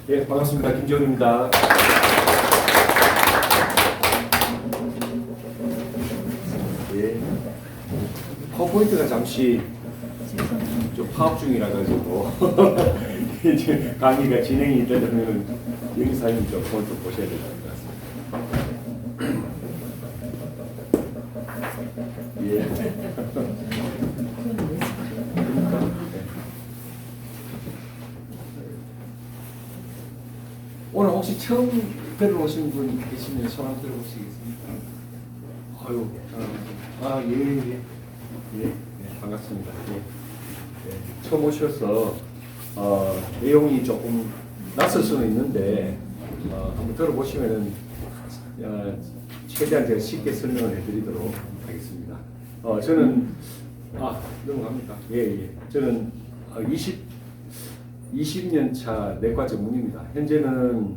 예, 반갑습니다. 김지원입니다. 예, 파워포인트가 잠시 좀 파업 중이라 가지고 이제 강의가 진행이 되려면 영상님 좀 보셔야 될 것 같습니다. 예. 오늘 혹시 처음 뵈러 오신 분 계시면 손 한번 들어보시겠습니까? 아유, 예, 반갑습니다. 예, 처음 오셔서 내용이 조금 낯설 수는 있는데 한번 들어보시면은 최대한 제가 쉽게 설명을 해드리도록 하겠습니다. 저는 넘어갑니까? 예. 저는 20년 차 내과 전문입니다. 현재는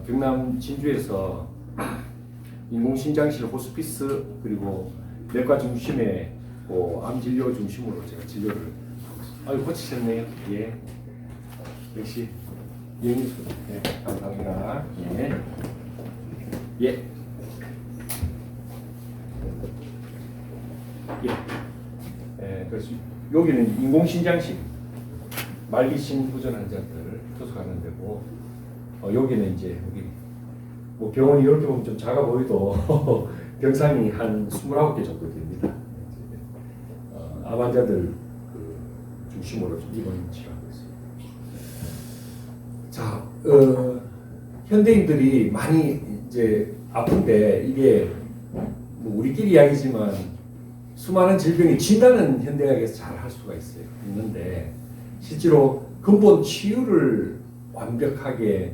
경남 진주에서 인공신장실 호스피스 그리고 내과 중심의 암 진료 중심으로 제가 진료를 하고 있습니다. 아유, 고치셨네요. 예. 역시 예민수. 네, 감사합니다. 예. 예. 그래서 여기는 인공신장실 말기심 부전 환자들을 투석하는 데고, 여기는 이제 여기 뭐 병원이 이렇게 보면 좀 작아 보여도 병상이 한 29개 정도 됩니다. 암 환자들 중심으로 좀 입원 치료하고 있습니다. 자, 현대인들이 많이 이제 아픈데 이게 뭐 우리끼리 이야기지만 수많은 질병이 진단은 현대의학에서 잘 할 수가 있는데 실제로 근본 치유를 완벽하게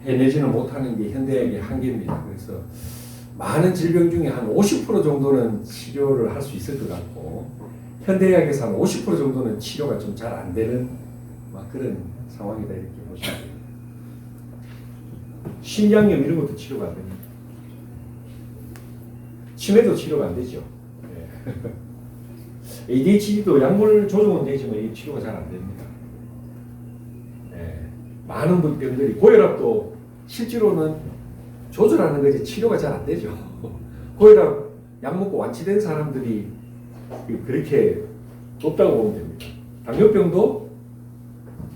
해내지는 못하는 게 현대의학의 한계입니다. 그래서 많은 질병 중에 한 50% 정도는 치료를 할 수 있을 것 같고, 현대의학에서 한 50% 정도는 치료가 좀 잘 안 되는 그런 상황이다, 이렇게 보시면 됩니다. 심장염 이런 것도 치료가 안 됩니다. 치매도 치료가 안 되죠. ADHD도 약물 조정은 되지만 이 치료가 잘 안 됩니다. 많은 병들이, 고혈압도 실제로는 조절하는 거지 치료가 잘 안 되죠. 고혈압 약 먹고 완치된 사람들이 그렇게 높다고 보면 됩니다. 당뇨병도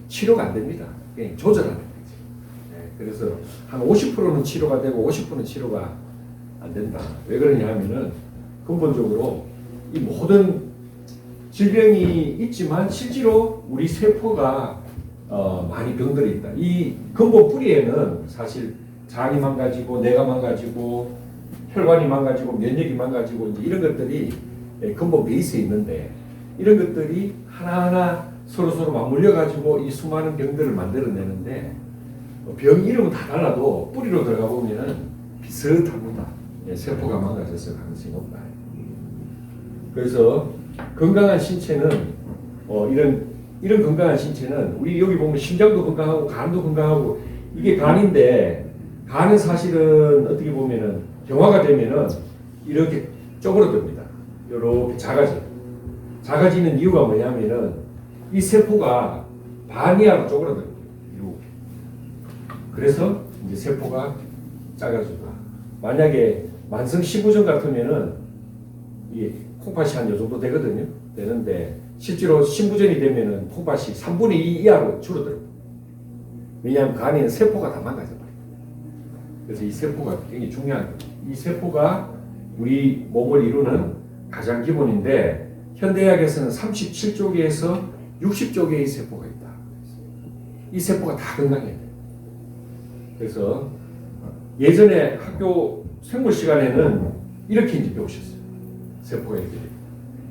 치료가 안 됩니다. 그냥 조절하는 거지. 그래서 한 50%는 치료가 되고 50%는 치료가 안 된다. 왜 그러냐 하면은 근본적으로 이 모든 질병이 있지만 실제로 우리 세포가 많이 병들어 있다. 이 근본 뿌리에는 사실 장이 망가지고 뇌가 망가지고 혈관이 망가지고 면역이 망가지고 이제 이런 것들이 근본 베이스에 있는데, 이런 것들이 하나하나 서로 맞물려 가지고 이 수많은 병들을 만들어내는데, 병 이름은 다 달라도 뿌리로 들어가 보면은 비슷합니다. 세포가 망가졌을 가능성이 높다. 그래서 건강한 신체는 이런 건강한 신체는 우리 여기 보면 심장도 건강하고 간도 건강하고, 이게 간인데 간은 사실은 어떻게 보면은 경화가 되면은 이렇게 쪼그러듭니다. 이렇게 작아지는 이유가 뭐냐면은 이 세포가 반이하로 쪼그러듭니다. 이렇게. 그래서 이제 세포가 작아진다. 만약에 만성 시부전 같으면은 이게 콩팥이 한 요 정도 되거든요. 되는데 실제로 신부전이 되면은 콩팥이 3분의 2 이하로 줄어들어요. 왜냐하면 간에는 세포가 다 망가져버려요. 그래서 이 세포가 굉장히 중요한 거예요. 이 세포가 우리 몸을 이루는 가장 기본인데, 현대의학에서는 37조 개에서 60조 개의 세포가 있다. 이 세포가 다 건강해야 돼요. 그래서 예전에 학교 생물 시간에는 이렇게 이제 배우셨어요. 세포가 이렇게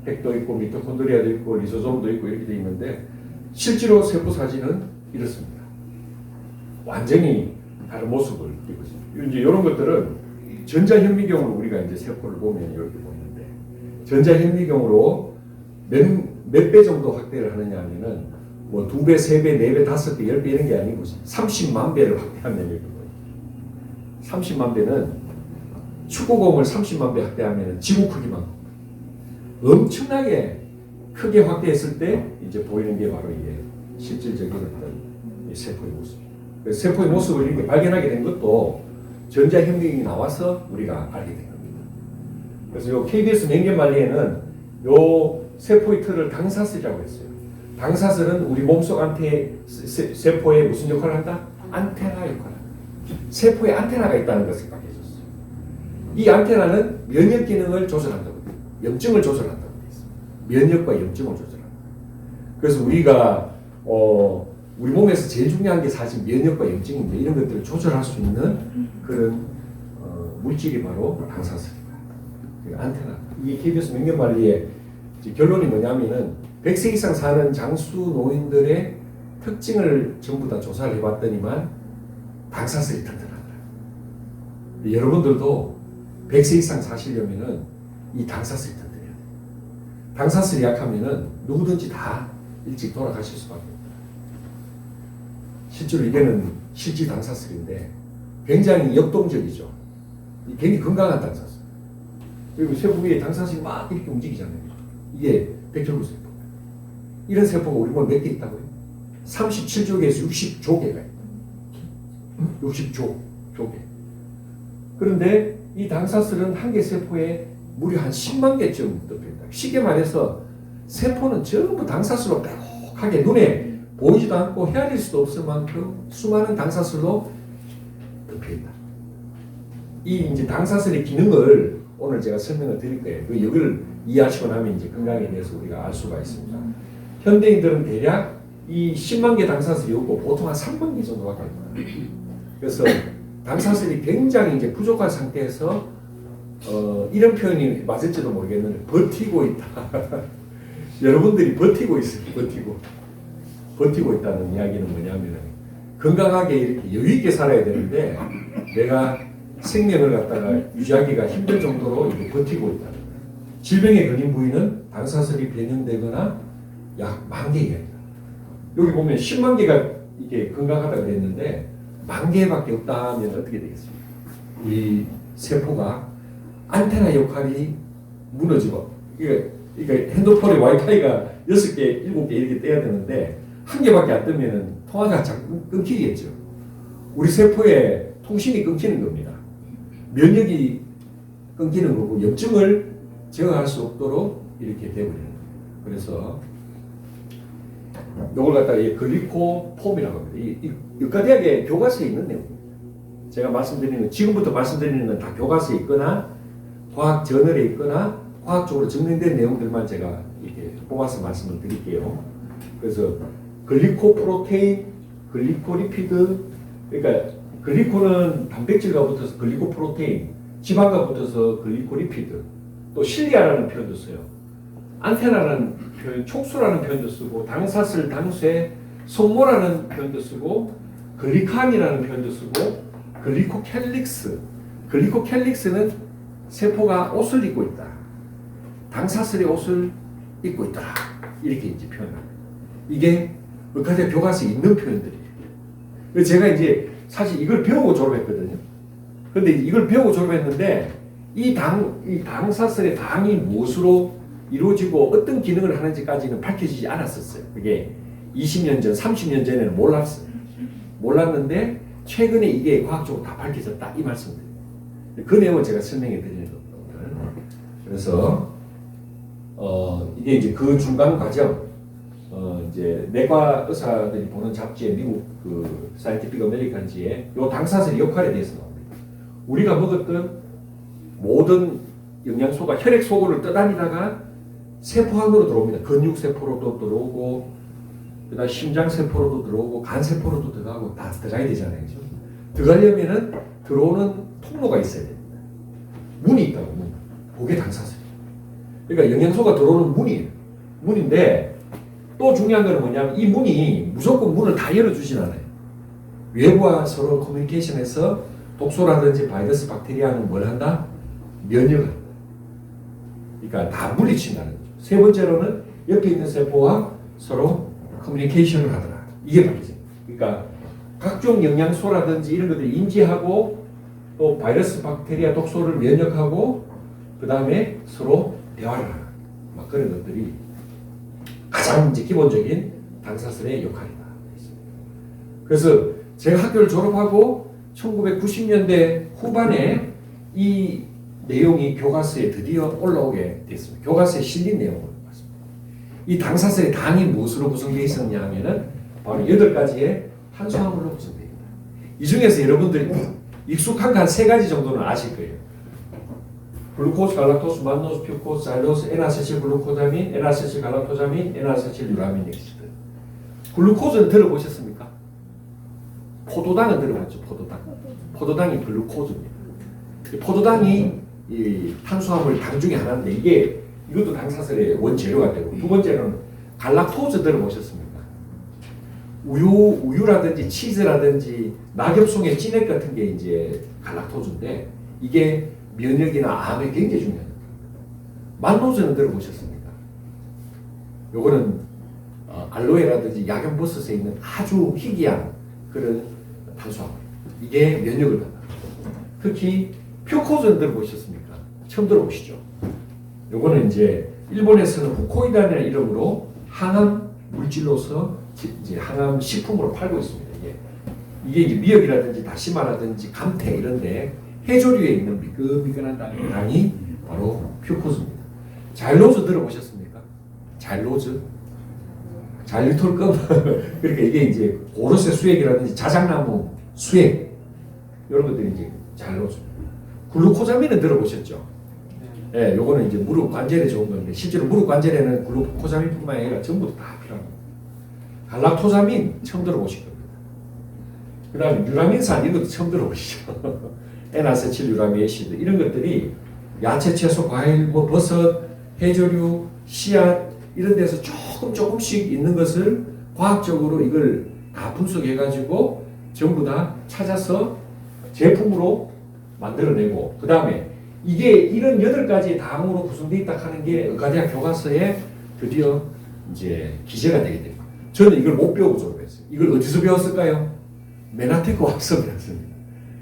핵도 있고 미토콘드리아도 있고 리소솜도 있고 이렇게 돼 있는데, 실제로 세포 사진은 이렇습니다. 완전히 다른 모습을 띠고 있습니다. 이제 이런 것들은 전자현미경으로 우리가 이제 세포를 보면 이렇게 보이는데, 전자현미경으로 몇 배 정도 확대를 하느냐 하면은 뭐 2배, 3배, 4배, 5배, 10배 이런 게 아니고 30만 배를 확대하면 이렇게 보여요. 30만 배는 축구공을 30만 배 확대하면 지구 크기만 엄청나게 크게 확대했을 때 이제 보이는 게 바로 이게 실질적인 어떤 세포의 모습입니다. 그래서 세포의 모습을 이렇게 발견하게 된 것도 전자혁명이 나와서 우리가 알게 된 겁니다. 그래서 요 KBS 맹견말리에는 요 세포의 틀을 당사슬이라고 했어요. 당사슬은 우리 몸속 세포에 무슨 역할을 한다? 안테나 역할을 한다. 세포에 안테나가 있다는 것을 밝혀줬어요. 이 안테나는 면역 기능을 조절한다고 해요. 염증을 조절한다고 했어요. 면역과 염증을 조절한다. 그래서 우리가 우리 몸에서 제일 중요한 게 사실 면역과 염증인데 이런 것들을 조절할 수 있는 그런 물질이 바로 당사슬이다. 안테나. 이게 KBS 맹견관리의 결론이 뭐냐면은 100세 이상 사는 장수 노인들의 특징을 전부 다 조사를 해봤더니만 당사슬이 튼튼하더라. 여러분들도 100세 이상 사시려면은 이 당사슬이 튼튼해야 돼. 당사슬이 약하면은 누구든지 다 일찍 돌아가실 수밖에 없다. 실제로 이게는 실제 당사슬인데 굉장히 역동적이죠. 굉장히 건강한 당사슬. 그리고 세포 위에 당사슬이 막 이렇게 움직이잖아요. 이게 백혈구 세포. 이런 세포가 우리 몸에 몇 개 있다고요? 37조 개에서 60조 개가 있다. 60조 개. 그런데 이 당사슬은 한 개 세포에 무려 한 10만 개쯤 덮여 있다. 쉽게 말해서 세포는 전부 당사슬로 빼곡하게 눈에 보이지도 않고 헤아릴 수도 없을 만큼 수많은 당사슬로 덮여 있다. 이 이제 당사슬의 기능을 오늘 제가 설명을 드릴 거예요. 이걸 이해하시고 나면 이제 건강에 대해서 우리가 알 수가 있습니다. 현대인들은 대략 이 10만 개 당사슬이 없고 보통 한 3만 개 정도밖에 안 돼요. 그래서 당사슬이 굉장히 이제 부족한 상태에서 이런 표현이 맞을지도 모르겠는데 버티고 있다. 여러분들이 버티고 있어요. 버티고 있다는 이야기는 뭐냐면 건강하게 이렇게 여유 있게 살아야 되는데 내가 생명을 갖다가 유지하기가 힘들 정도로 이렇게 버티고 있다는 거예요. 질병에 걸린 부위는 당사슬이 변형되거나 약 10,000개 이하입니다. 여기 보면 10만 개가 이게 건강하다고 됐는데 10,000개밖에 없다 하면 어떻게 되겠습니까? 이 세포가 안테나 역할이 무너지고 이게 핸드폰에 와이파이가 6개, 7개 이렇게 떼야 되는데 한 개밖에 안 뜨면 통화가 자꾸 끊기겠죠. 우리 세포의 통신이 끊기는 겁니다. 면역이 끊기는 거고 염증을 제어할 수 없도록 이렇게 되어버리는 거예요. 그래서 이걸 갖다가 글리코폼이라고 합니다. 이 의과대학의 교과서에 있는 내용입니다. 제가 지금부터 말씀드리는 건 다 교과서에 있거나 과학 저널에 있거나 과학적으로 증명된 내용들만 제가 이렇게 뽑아서 말씀을 드릴게요. 그래서 글리코프로테인, 글리코리피드, 그러니까 글리코는 단백질과 붙어서 글리코프로테인, 지방과 붙어서 글리코리피드, 또 실리아라는 표현도 써요. 안테나라는 표현, 촉수라는 표현도 쓰고, 당사슬, 당쇠, 속모라는 표현도 쓰고, 글리칸이라는 표현도 쓰고, 글리코캘릭스는 세포가 옷을 입고 있다. 당사슬의 옷을 입고 있다. 이렇게 이제 표현합니다. 이게 의과대 교과서에 있는 표현들이에요. 제가 이제 사실 이걸 배우고 졸업했거든요. 근데 이걸 배우고 졸업했는데 이 당사슬의 당이 무엇으로 이루어지고 어떤 기능을 하는지까지는 밝혀지지 않았었어요. 그게 20년 전, 30년 전에는 몰랐어요. 몰랐는데 최근에 이게 과학적으로 다 밝혀졌다 이 말씀드려요. 그 내용을 제가 설명해 드리는 겁니다. 그래서 이게 이제 그 중간 과정 이제 내과 의사들이 보는 잡지에 미국 그 사이언티픽 어메리칸지에 요 당사슬 역할에 대해서 나옵니다. 우리가 먹었던 모든 영양소가 혈액 속을 떠다니다가 세포 안으로 들어옵니다. 근육 세포로도 들어오고 그다음 심장 세포로도 들어오고 간 세포로도 들어가고 다 들어가야 되잖아요. 그렇죠? 들어가려면은 들어오는 통로가 있어야 됩니다. 문이 있다고 문. 그게 당사슬. 그러니까 영양소가 들어오는 문인데 또 중요한 건 뭐냐면 이 문이 무조건 문을 다 열어주진 않아요. 외부와 서로 커뮤니케이션해서 독소라든지 바이러스, 박테리아는 뭘 한다? 면역한다. 그러니까 다 물리친다는 거죠. 세 번째로는 옆에 있는 세포와 서로 커뮤니케이션을 하더라. 이게 바뀌죠. 그러니까 각종 영양소라든지 이런 것들을 인지하고 또 바이러스, 박테리아, 독소를 면역하고 그 다음에 서로 대화를 하는 막 그런 것들이 가장 이제 기본적인 당사슬의 역할이다. 그래서 제가 학교를 졸업하고 1990년대 후반에 이 내용이 교과서에 드디어 올라오게 됐습니다. 교과서에 실린 내용으로 봤습니다. 이 당사슬의 당이 무엇으로 구성되어 있었냐 하면은 바로 8가지의 탄수화물로 구성되어 있습니다. 이 중에서 여러분들이 익숙한 한 3가지 정도는 아실 거예요. 글루코스, 갈락토스, 만노스, 퓨코스, 자일로스, N아세틸 글루코자민, N아세틸 갈락토자민, N아세틸 유라민 엑시드. 글루코즈는 들어보셨습니까? 포도당은 들어봤죠. 포도당이 글루코즈입니다. 포도당이 이 탄수화물 당 중에 하나인데 이것도 당사슬의 원재료가 되고, 두 번째는 갈락토즈 들어보셨습니까? 우유라든지 치즈라든지 낙엽송의 찐액 같은 게 이제 갈락토즈인데 이게 면역이나 암에 굉장히 중요합니다. 만노즈는 들어보셨습니까? 요거는 알로에라든지 야경버섯에 있는 아주 희귀한 그런 탄수화물. 이게 면역을 받아. 특히 퓨코즈는 들어보셨습니까? 처음 들어보시죠? 요거는 이제 일본에서는 후코이단이라는 이름으로 항암 물질로서 이제 항암 식품으로 팔고 있습니다. 이게 이제 미역이라든지 다시마라든지 감태 이런데 해조류에 있는 미끈미끈한 당이 바로 퓨코즈입니다. 자일로즈 들어보셨습니까? 자일로즈? 자일리톨금? 그러니까 이게 이제 고로쇠 수액이라든지 자작나무 수액 이런 것들이 이제 자일로즈. 글루코자민은 들어보셨죠? 네, 요거는 이제 무릎 관절에 좋은 건데 실제로 무릎 관절에는 글루코자민뿐만 아니라 전부 다 필요합니다. 갈락토자민 처음 들어보실 겁니다. 그 다음에 유라민산 이런 것도 처음 들어보시죠? N아세틸 유라민 애시드 이런 것들이 야채, 채소, 과일, 뭐 버섯, 해조류, 씨앗 이런 데서 조금씩 있는 것을 과학적으로 이걸 다 분석해가지고 전부 다 찾아서 제품으로 만들어내고 그 다음에 이게 이런 8가지 당으로 구성되어 있다 하는 게 의과대학 교과서에 드디어 이제 기재가 되게 됩니다. 저는 이걸 못 배우고 졸업했어요. 이걸 어디서 배웠을까요? 메나테크 와서 배웠습니다.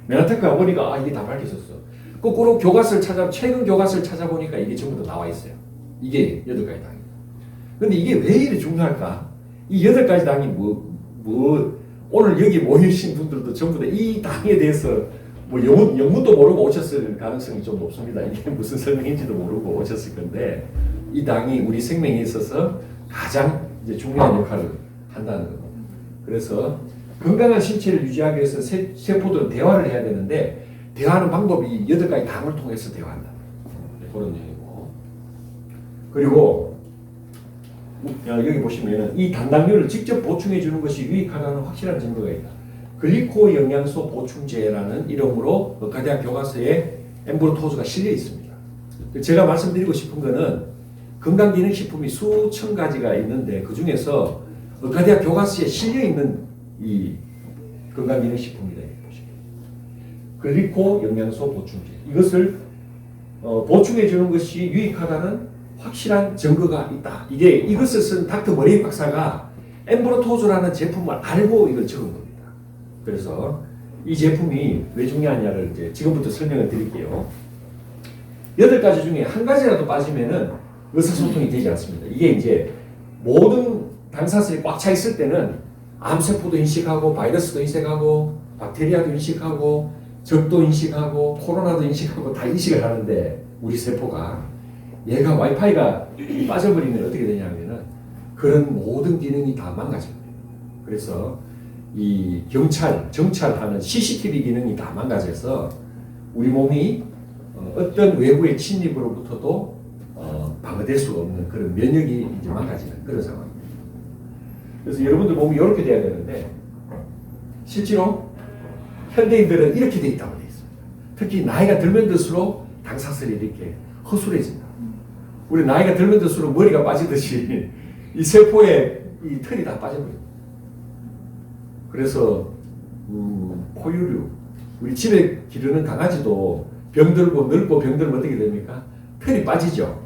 메나테크 가보니까 이게 다 밝혀졌어. 거꾸로 교과서를 최근 교과서를 찾아보니까 이게 전부 다 나와 있어요. 이게 8가지 당입니다. 근데 이게 왜 이렇게 중요할까? 이 8가지 당이 오늘 여기 모이신 분들도 전부 다 이 당에 대해서 뭐 영문도 모르고 오셨을 가능성이 좀 높습니다. 이게 무슨 설명인지도 모르고 오셨을 건데 이 당이 우리 생명에 있어서 가장 이제 중요한 역할을 한다는 겁니다. 그래서 건강한 신체를 유지하기 위해서 세포들은 대화를 해야 되는데 대화하는 방법이 8가지 당을 통해서 대화한다. 그런 얘기고. 그리고 여기 보시면 이 단당류를 직접 보충해 주는 것이 유익하다는 확실한 증거가 있다. 글리코 영양소 보충제라는 이름으로 의과대학 교과서에 엠브로토즈가 실려 있습니다. 제가 말씀드리고 싶은 거는 건강기능식품이 수천 가지가 있는데 그 중에서 의과대학 교과서에 실려 있는 이 건강기능식품이다. 글리코 영양소 보충제. 이것을 보충해 주는 것이 유익하다는 확실한 증거가 있다. 이것을 쓴 닥터 머레이 박사가 엠브로토즈라는 제품을 알고 이걸 적은 겁니다. 그래서 이 제품이 왜 중요하냐를 이제 지금부터 설명을 드릴게요. 8가지 중에 한 가지라도 빠지면은 의사소통이 되지 않습니다. 이게 이제 모든 당사슬이 꽉 차 있을 때는 암세포도 인식하고 바이러스도 인식하고 박테리아도 인식하고 적도 인식하고 코로나도 인식하고 다 인식을 하는데 우리 세포가 얘가 와이파이가 빠져버리면 어떻게 되냐면은 그런 모든 기능이 다 망가집니다. 그래서 이 정찰하는 CCTV 기능이 다 망가져서 우리 몸이 어떤 외부의 침입으로부터도 방어될 수가 없는 그런 면역이 이제 망가지는 그런 상황입니다. 그래서 여러분들 몸이 이렇게 돼야 되는데 실제로 현대인들은 이렇게 돼 있다고 돼 있습니다. 특히 나이가 들면 들수록 당사슬이 이렇게 허술해진다. 우리 나이가 들면 들수록 머리가 빠지듯이 이 세포에 이 털이 다 빠져버립니다. 그래서 포유류 우리 집에 기르는 강아지도 병들고 늙고 병들면 어떻게 됩니까? 털이 빠지죠.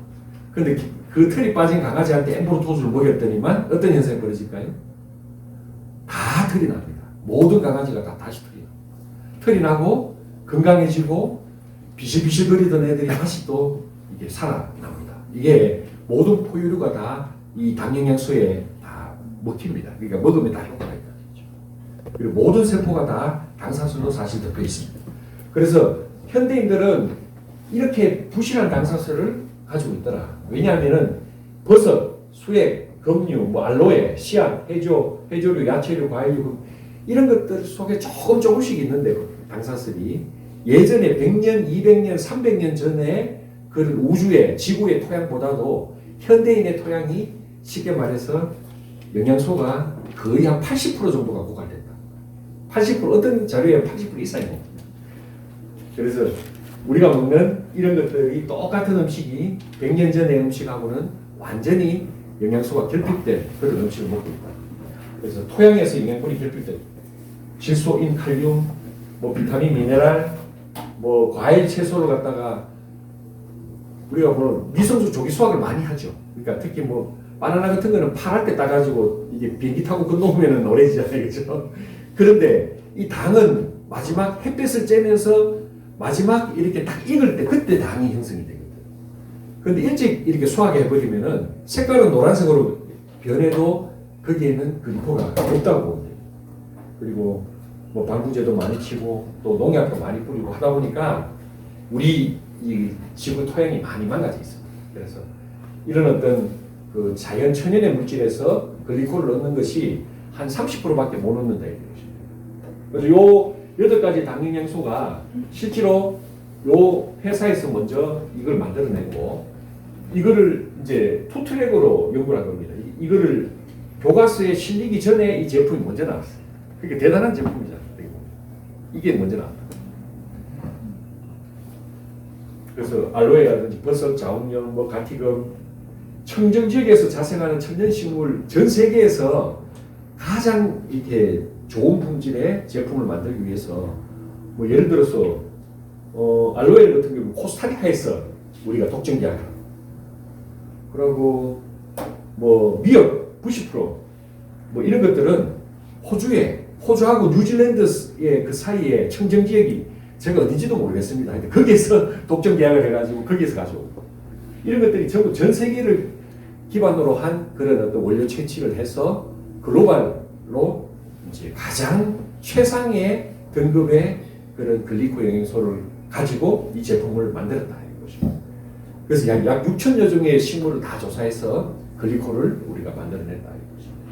그런데 그 털이 빠진 강아지한테 엠브로토즈를 먹였더니만 어떤 현상이 벌어질까요? 다 털이 납니다. 모든 강아지가 다 다시 털이 나고 건강해지고 비실비실거리던 애들이 다시 또 이게 살아납니다. 이게 모든 포유류가 다 이 당영양소에 다 먹힙니다. 그러니까 먹으면 다 효과가 있다. 그리고 모든 세포가 다 당사슬로 사실 덮여 있습니다. 그래서 현대인들은 이렇게 부실한 당사슬을 가지고 있더라. 왜냐하면은 버섯, 수액, 검류, 뭐 알로에, 씨앗, 해조류, 야채류, 과일류 이런 것들 속에 조금씩 있는데 당사슬이 예전에 100년, 200년, 300년 전에 그런 우주의 지구의 토양보다도 현대인의 토양이 쉽게 말해서 영양소가 거의 한 80% 정도가 고갈됐다. 80% 어떤 자료에 80% 이상이 옵니다. 그래서 우리가 먹는 이런 것들이 똑같은 음식이 100년 전의 음식하고는 완전히 영양소가 결핍된 그런 음식을 먹고 있다. 그래서 토양에서 영양분이 결핍된 질소, 인, 칼륨, 뭐 비타민, 미네랄, 뭐 과일, 채소를 갖다가 우리가 보는 미성수 조기 수확을 많이 하죠. 그러니까 특히 뭐 바나나 같은 거는 파랄 때 따가지고 이게 비행기 타고 건너오면은 오래지잖아요, 그렇죠? 그런데 이 당은 마지막 햇볕을 쬐면서 마지막 이렇게 딱 익을 때 그때 당이 형성이 되거든. 그런데 일찍 이렇게 수확해 버리면은 색깔은 노란색으로 변해도 거기에는 글리코가 없다고. 그리고 뭐 방부제도 많이 치고 또 농약도 많이 뿌리고 하다 보니까 우리 이 지구 토양이 많이 망가져 있습니다. 그래서 이런 어떤 그 자연 천연의 물질에서 글리코를 얻는 것이 한 30%밖에 못 얻는다 이런 것입니다. 그래서 요 8가지 당 영양소가 실제로 요 회사에서 먼저 이걸 만들어내고 이거를 이제 투트랙으로 연구를 한 겁니다. 이거를 교과서에 실리기 전에 이 제품이 먼저 나왔어요. 그게 대단한 제품이잖아요. 이게 먼저 나왔다. 그래서 알로에라든지 버섯, 자운염, 뭐 가티금, 청정 지역에서 자생하는 천연식물 전 세계에서 가장 이렇게 좋은 품질의 제품을 만들기 위해서 뭐 예를 들어서 알로에 같은 경우 코스타리카에서 우리가 독점 계약을 하고 그리고 뭐 미역 90% 뭐 이런 것들은 호주하고 뉴질랜드의 그 사이에 청정 지역이 제가 어딘지도 모르겠습니다. 근데 거기에서 독점 계약을 해가지고 거기에서 가져오고 이런 것들이 전부 전 세계를 기반으로 한 그런 어떤 원료 채취를 해서 글로벌로 이제 가장 최상의 등급의 그런 글리코 영양소를 가지고 이 제품을 만들었다 이런 것입니다. 그래서 약 6천여 종의 식물을 다 조사해서 글리코를 우리가 만들어냈다 이런 것입니다.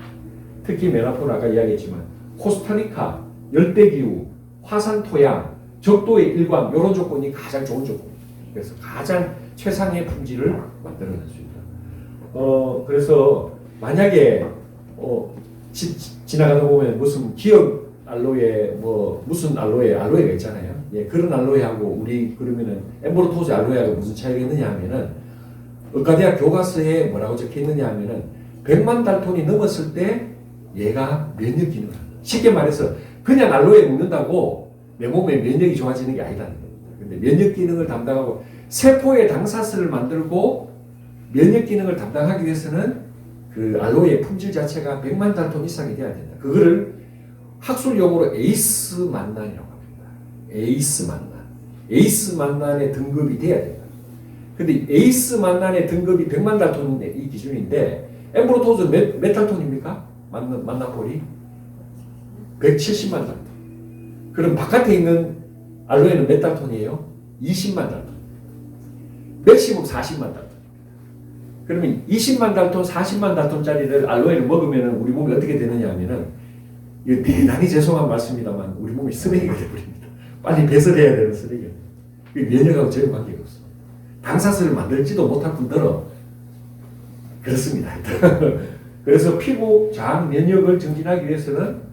특히 맨 앞으로 아까 이야기했지만 코스타리카, 열대기후, 화산 토양, 적도의 일광 이런 조건이 가장 좋은 조건입니다. 그래서 가장 최상의 품질을 만들어낼 수 있다. 그래서 만약에 지나가다 보면 무슨 기억 알로에 뭐 무슨 알로에가 있잖아요. 예, 그런 알로에하고 우리 그러면은 엠보르토스 알로에하고 무슨 차이가 있느냐 하면은 의과대학 교과서에 뭐라고 적혀 있느냐 하면은 100만 달톤이 넘었을 때 얘가 면역 기능을 한다. 쉽게 말해서 그냥 알로에 먹는다고 내 몸의 면역이 좋아지는 게 아니라는 겁니다. 근데 면역 기능을 담당하고 세포의 당사슬을 만들고 면역 기능을 담당하기 위해서는 그 알로에의 품질 자체가 100만 달톤 이상이 돼야 된다. 그거를 학술 용어로 에이스 만난이라고 합니다. 에이스 만난. 에이스 만난의 등급이 돼야 된다. 근데 에이스 만난의 등급이 100만 달톤인데 이 기준인데 엠브로토즈 몇 달톤입니까? 만나폴이 170만 달톤. 그럼 바깥에 있는 알로에는 몇 달톤이에요? 20만 달톤. 맥시멈 40만 달톤. 그러면 20만 달톤, 40만 달톤짜리를 알로에를 먹으면 우리 몸이 어떻게 되느냐 하면은 이거 대단히 죄송한 말씀입니다만 우리 몸이 쓰레기가 되어버립니다. 빨리 배설해야 되는 쓰레기가. 면역하고 전혀 관계가 없어. 당사슬을 만들지도 못할 뿐더러 그렇습니다. 그래서 피부, 장, 면역을 증진하기 위해서는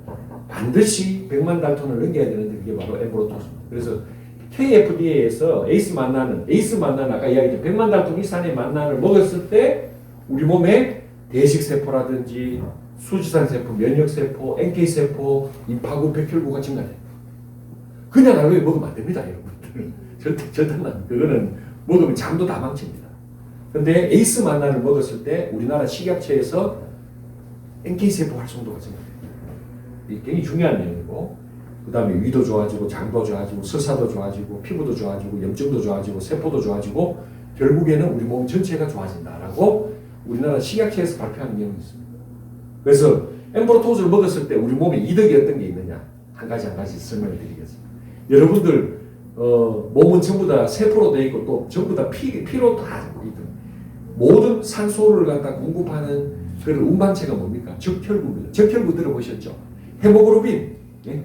반드시 100만 달톤을 넘겨야 되는데 그게 바로 엠브로토스입니다. 그래서 KFDA에서 에이스 만나는 아까 이야기했죠. 100만 달톤 이상의 만난을 먹었을 때 우리 몸에 대식세포라든지 수지산세포, 면역세포, NK세포, 임파구, 백혈구가 증가돼요. 그냥 알로에 먹으면 안 됩니다, 여러분들. 절대 그거는 먹으면 잠도 다 망칩니다. 근데 에이스 만난을 먹었을 때 우리나라 식약처에서 NK세포 활성도가 증가돼요. 이게 굉장히 중요한 내용이고 그 다음에 위도 좋아지고 장도 좋아지고 설사도 좋아지고 피부도 좋아지고 염증도 좋아지고 세포도 좋아지고 결국에는 우리 몸 전체가 좋아진다라고 우리나라 식약처에서 발표한 내용이 있습니다. 그래서 엠브로토즈를 먹었을 때 우리 몸에 이득이 어떤 게 있느냐? 한 가지 설명을 드리겠습니다. 여러분들 몸은 전부 다 세포로 되어 있고 또 전부 다 피로 다 있거든요. 모든 산소를 갖다 공급하는 그런 운반체가 뭡니까? 적혈구입니다. 적혈구 들어보셨죠? 헤모글로빈. 예?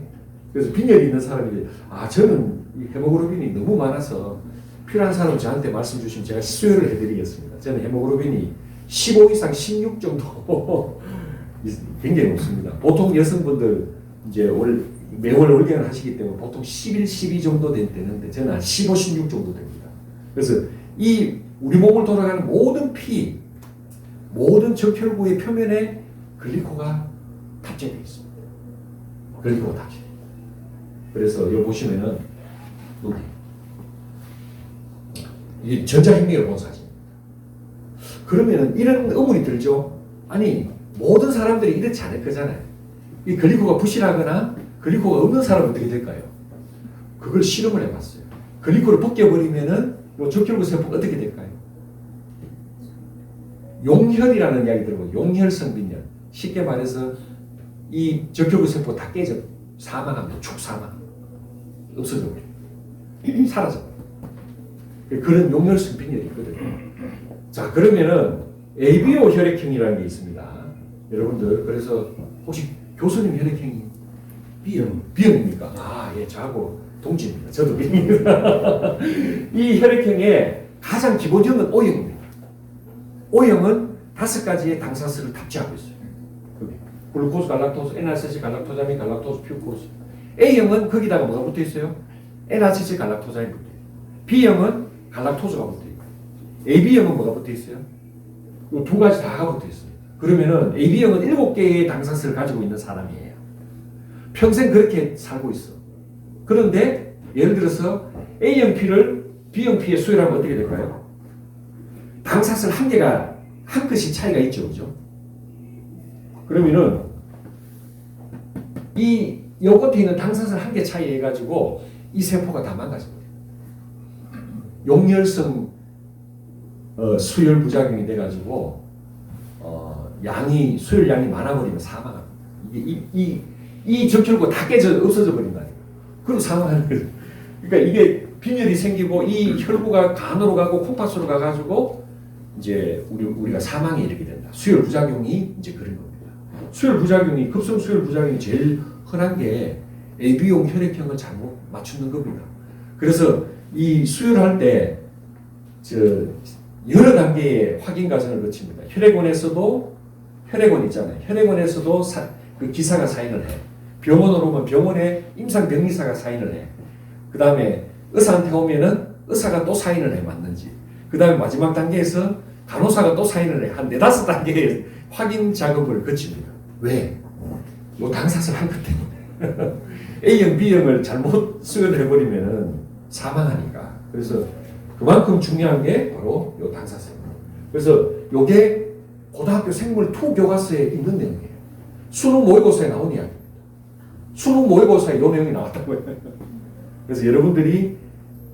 그래서 빈혈이 있는 사람이 저는 이 헤모글로빈이 너무 많아서 필요한 사람 저한테 말씀 주시면 제가 수혈을 해드리겠습니다. 저는 헤모글로빈이 15 이상 16 정도 굉장히 높습니다. 보통 여성분들 이제 매월 월경을 하시기 때문에 보통 11, 12 정도 되는데 저는 한 15, 16 정도 됩니다. 그래서 이 우리 몸을 돌아가는 모든 모든 적혈구의 표면에 글리코가 탑재되어 있습니다. 글리코가 탑재되어 있습니다. 그래서 여기 보시면은 여기 이게 전자생명을 본 사진입니다. 그러면은 이런 의문이 들죠. 아니 모든 사람들이 이렇지 않을 거잖아요. 이 글리코가 부실하거나 글리코가 없는 사람은 어떻게 될까요? 그걸 실험을 해봤어요. 글리코를 벗겨버리면은 이 적혈구 세포가 어떻게 될까요? 용혈이라는 이야기 들어보면 용혈성 빈혈. 쉽게 말해서 이 적혈구 세포 다 깨져 사망합니다. 축사망. 없어져 버려요. 사라져 버려요. 그런 용혈성 빈혈이 있거든요. 자, 그러면은 ABO 혈액형이라는 게 있습니다. 여러분들, 그래서 혹시 교수님 혈액형이 B형입니까? 예, 저하고 동지입니다. 저도 B입니다. 이 혈액형의 가장 기본형은 O형입니다. O형은 5가지의 당사슬을 탑재하고 있어요. 글루코스, 갈락토스, N아세틸, 갈락토자민, 갈락토스, 퓨코스. A형은 거기다가 뭐가 붙어 있어요? N아세틸, 갈락토자민 붙어 있어요. B형은 갈락토스가 붙어 있고, AB형은 뭐가 붙어 있어요? 이 2가지 다가 붙어 있습니다. 그러면은 AB형은 7개의 당사슬을 가지고 있는 사람이에요. 평생 그렇게 살고 있어. 그런데 예를 들어서 A형 피를 B형 피에 수혈하면 어떻게 될까요? 당사슬 한 끗이 차이가 있죠, 그죠? 그러면은 요 끝에 있는 당사슬 한 개 차이 해가지고 이 세포가 다 망가집니다. 용혈성 수혈 부작용이 돼가지고 수혈량이 많아버리면 사망합니다. 이 적혈구가 다 없어져 버린다니까. 그럼 사망하는 거죠. 그러니까 이게 빈혈이 생기고 이 혈구가 간으로 가고 콩팥으로 가가지고 이제 우리가 사망에 이르게 된다. 수혈 부작용이 이제 그런 겁니다. 급성 수혈 부작용이 제일 흔한 게 AB용 혈액형을 잘못 맞추는 겁니다. 그래서 이 수혈할 때 여러 단계의 확인 과정을 거칩니다. 혈액원 있잖아요. 혈액원에서도 그 기사가 사인을 해. 병원으로 오면 병원에 임상병리사가 사인을 해. 그 다음에 의사한테 오면은 의사가 또 사인을 해, 맞는지. 그 다음에 마지막 단계에서 간호사가 또 사인을 해. 한 4-5단계의 확인 작업을 거칩니다. 왜? 요 당사슬 한 것 때문에. A형, B형을 잘못 수혈해버리면은 사망하니까. 그래서 그만큼 중요한 게 바로 요 당사슬입니다. 그래서 요게 고등학교 생물 2 교과서에 있는 내용이에요. 수능 모의고사에 나온 이야기입니다. 수능 모의고사에 이 내용이 나왔다고요. 그래서 여러분들이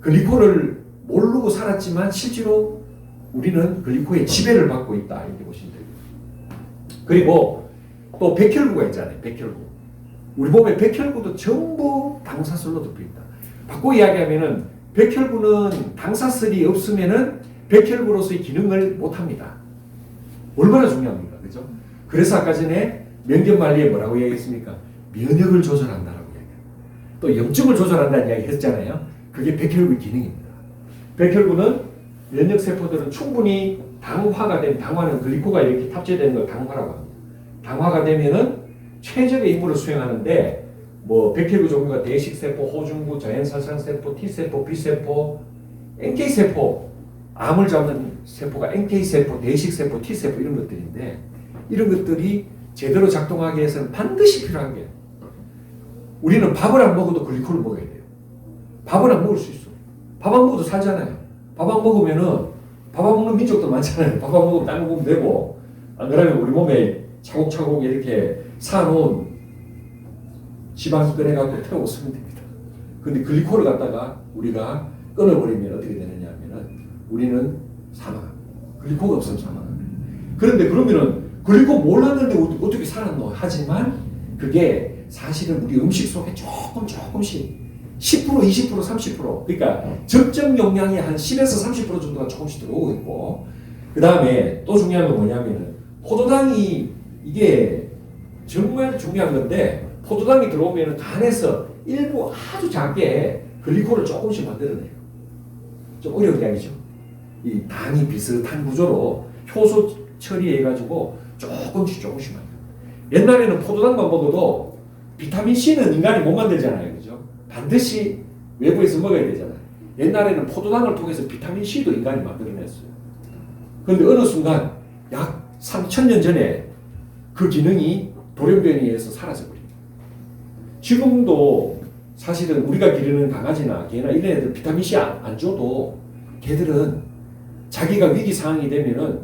글리코를 모르고 살았지만 실제로 우리는 글리코의 지배를 받고 있다, 이렇게 보시면 됩니다. 그리고 또 백혈구가 있잖아요. 백혈구. 우리 몸의 백혈구도 전부 당사슬로 덮여 있다. 바꿔 이야기하면은 백혈구는 당사슬이 없으면은 백혈구로서의 기능을 못합니다. 얼마나 중요합니까? 그죠? 그래서 아까 전에 명견말리에 뭐라고 이야기했습니까? 면역을 조절한다라고 이야기합니다. 또 염증을 조절한다는 이야기 했잖아요. 그게 백혈구의 기능입니다. 백혈구는 면역세포들은 충분히 당화는 글리코가 이렇게 탑재되는 걸 당화라고 합니다. 당화가 되면은 최적의 임무를 수행하는데 백혈구 종류가 대식세포, 호중구, 자연살상세포, T세포, B세포, NK세포, 암을 잡는 세포가 NK세포, 대식세포, T세포 이런 것들인데 이런 것들이 제대로 작동하기 위해서는 반드시 필요한 게 우리는 밥을 안 먹어도 글리코를 먹어야 돼요. 밥을 안 먹을 수 있어. 밥 안 먹어도 살잖아요. 밥 안 먹으면은 밥 안 먹는 민족도 많잖아요. 밥 안 먹으면 딴 거 먹으면 되고 안 그러면 우리 몸에 차곡차곡 이렇게 쌓아놓은 지방이 꺼내갖고 태워 쓰면 됩니다. 근데 글리코를 갖다가 우리가 끊어버리면 어떻게 되느냐 하면은 우리는 사망합니다. 글리코가 없으면 사망합니다. 그런데 그러면은 글리코 몰랐는데 어떻게 살았노? 하지만 그게 사실은 우리 음식 속에 조금씩 10%, 20%, 30% 그러니까 적정 용량의 한 10에서 30% 정도가 조금씩 들어오고 있고 그 다음에 또 중요한 건 뭐냐면은 포도당이 이게 정말 중요한 건데 포도당이 들어오면 간에서 일부 아주 작게 글리콜을 조금씩 만들어내요. 좀 어려운 이야기죠. 이 당이 비슷한 구조로 효소 처리해가지고 조금씩 만들어요. 옛날에는 포도당만 먹어도 비타민C는 인간이 못 만들잖아요. 그죠? 반드시 외부에서 먹어야 되잖아요. 옛날에는 포도당을 통해서 비타민C도 인간이 만들어냈어요. 그런데 어느 순간 약 3000년 전에 그 기능이 돌연변이에 의해서 사라져버립니다. 지금도 사실은 우리가 기르는 강아지나 개나 이런 애들 비타민C 안 줘도 개들은 자기가 위기 상황이 되면은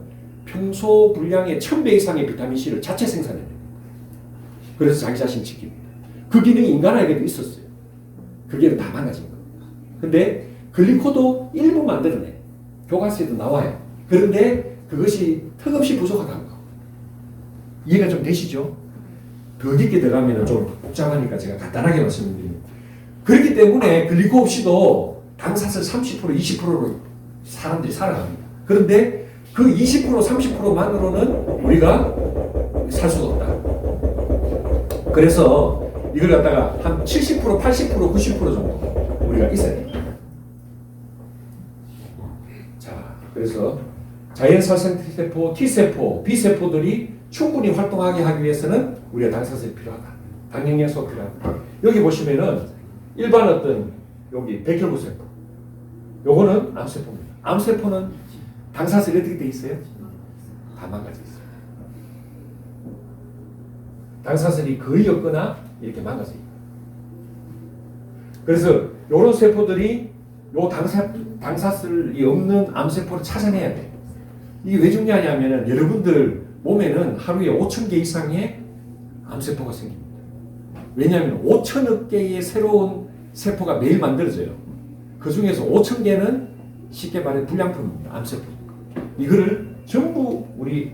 평소 분량의 1000배 이상의 비타민C를 자체 생산해요. 그래서 자기 자신 지킵니다. 그 기능이 인간에게도 있었어요. 그게 다 망가진 겁니다. 근데 글리코도 일부 만들어내. 교과서에도 나와요. 그런데 그것이 턱없이 부족하다는 거. 이해가 좀 되시죠? 더 깊게 들어가면 좀 복잡하니까 제가 간단하게 말씀드립니다. 그렇기 때문에 글리코 없이도 당사슬 30%, 20%로 사람들이 살아갑니다. 그런데 그 20%, 30%만으로는 우리가 살 수가 없다. 그래서 이걸 갖다가 한 70%, 80%, 90% 정도 우리가 있어야 됩니다. 자, 그래서 자연살생세포, T세포, B세포들이 충분히 활동하게 하기 위해서는 우리가 당사슬이 필요하다. 당영양소가 필요하다. 여기 보시면은 일반 어떤 여기 백혈구세포 요거는 암세포입니다. 암세포는 당사슬이 어떻게 돼 있어요? 다 망가져 있어요. 당사슬이 거의 없거나 이렇게 망가져 있어요. 그래서 요런 세포들이 요 당사슬이 없는 암세포를 찾아내야 돼. 이게 왜 중요하냐면은 여러분들 몸에는 하루에 5,000개 이상의 암세포가 생깁니다. 왜냐하면 5천억 개의 새로운 세포가 매일 만들어져요. 그 중에서 5,000개는 쉽게 말해 불량품입니다. 암세포. 이거를 전부 우리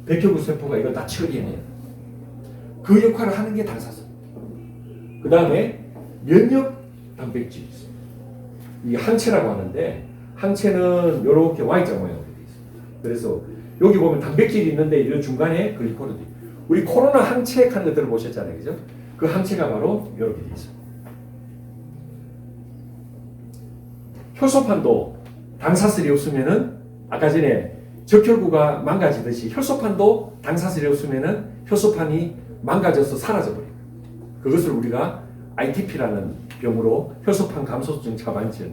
백혈구 세포가 이걸 다 처리해내요. 그 역할을 하는 게 당사슬. 그 다음에 면역 단백질이 있어요. 이게 항체라고 하는데 항체는 이렇게 Y자 모양으로 되어 있습니다. 그래서 여기 보면 단백질이 있는데 이런 중간에 글리코르도 있고 우리 코로나 항체 하는 거 들어보셨잖아요. 그죠? 그 항체가 바로 이렇게 되어 있습니다. 효소판도 당사슬이 없으면은 아까 전에 적혈구가 망가지듯이 효소판도 당사슬이 없으면은 효소판이 망가져서 사라져버려요. 그것을 우리가 ITP라는 병으로 효소판 감소증 자반증.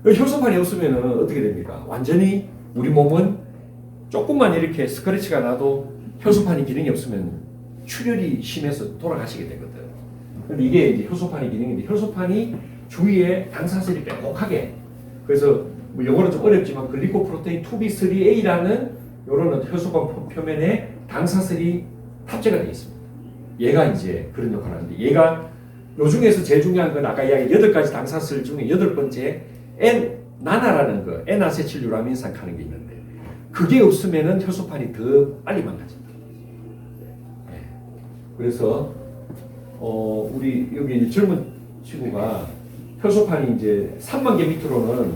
효소판이 없으면은 어떻게 됩니까? 완전히 우리 몸은 조금만 이렇게 스크래치가 나도 효소판이 기능이 없으면 출혈이 심해서 돌아가시게 되거든. 근데 이게 이제 효소판의 기능인데 효소판이 주위에 당사슬이 빼곡하게 그래서 뭐 영어는 좀 어렵지만 글리코프로테인 2B3A라는 이런 효소판 표면에 당사슬이 탑재가 되어 있습니다. 얘가 이제 그런 역할을 하는데 얘가 요 중에서 제일 중요한 건 아까 이야기 8가지 당사슬 중에 8번째 나나라는 거 N아세틸유라민산 하는 게 있는데 그게 없으면은 효소판이 더 빨리 망가집니다. 네. 그래서 우리 여기 젊은 친구가 효소판이 이제 3만 개 밑으로는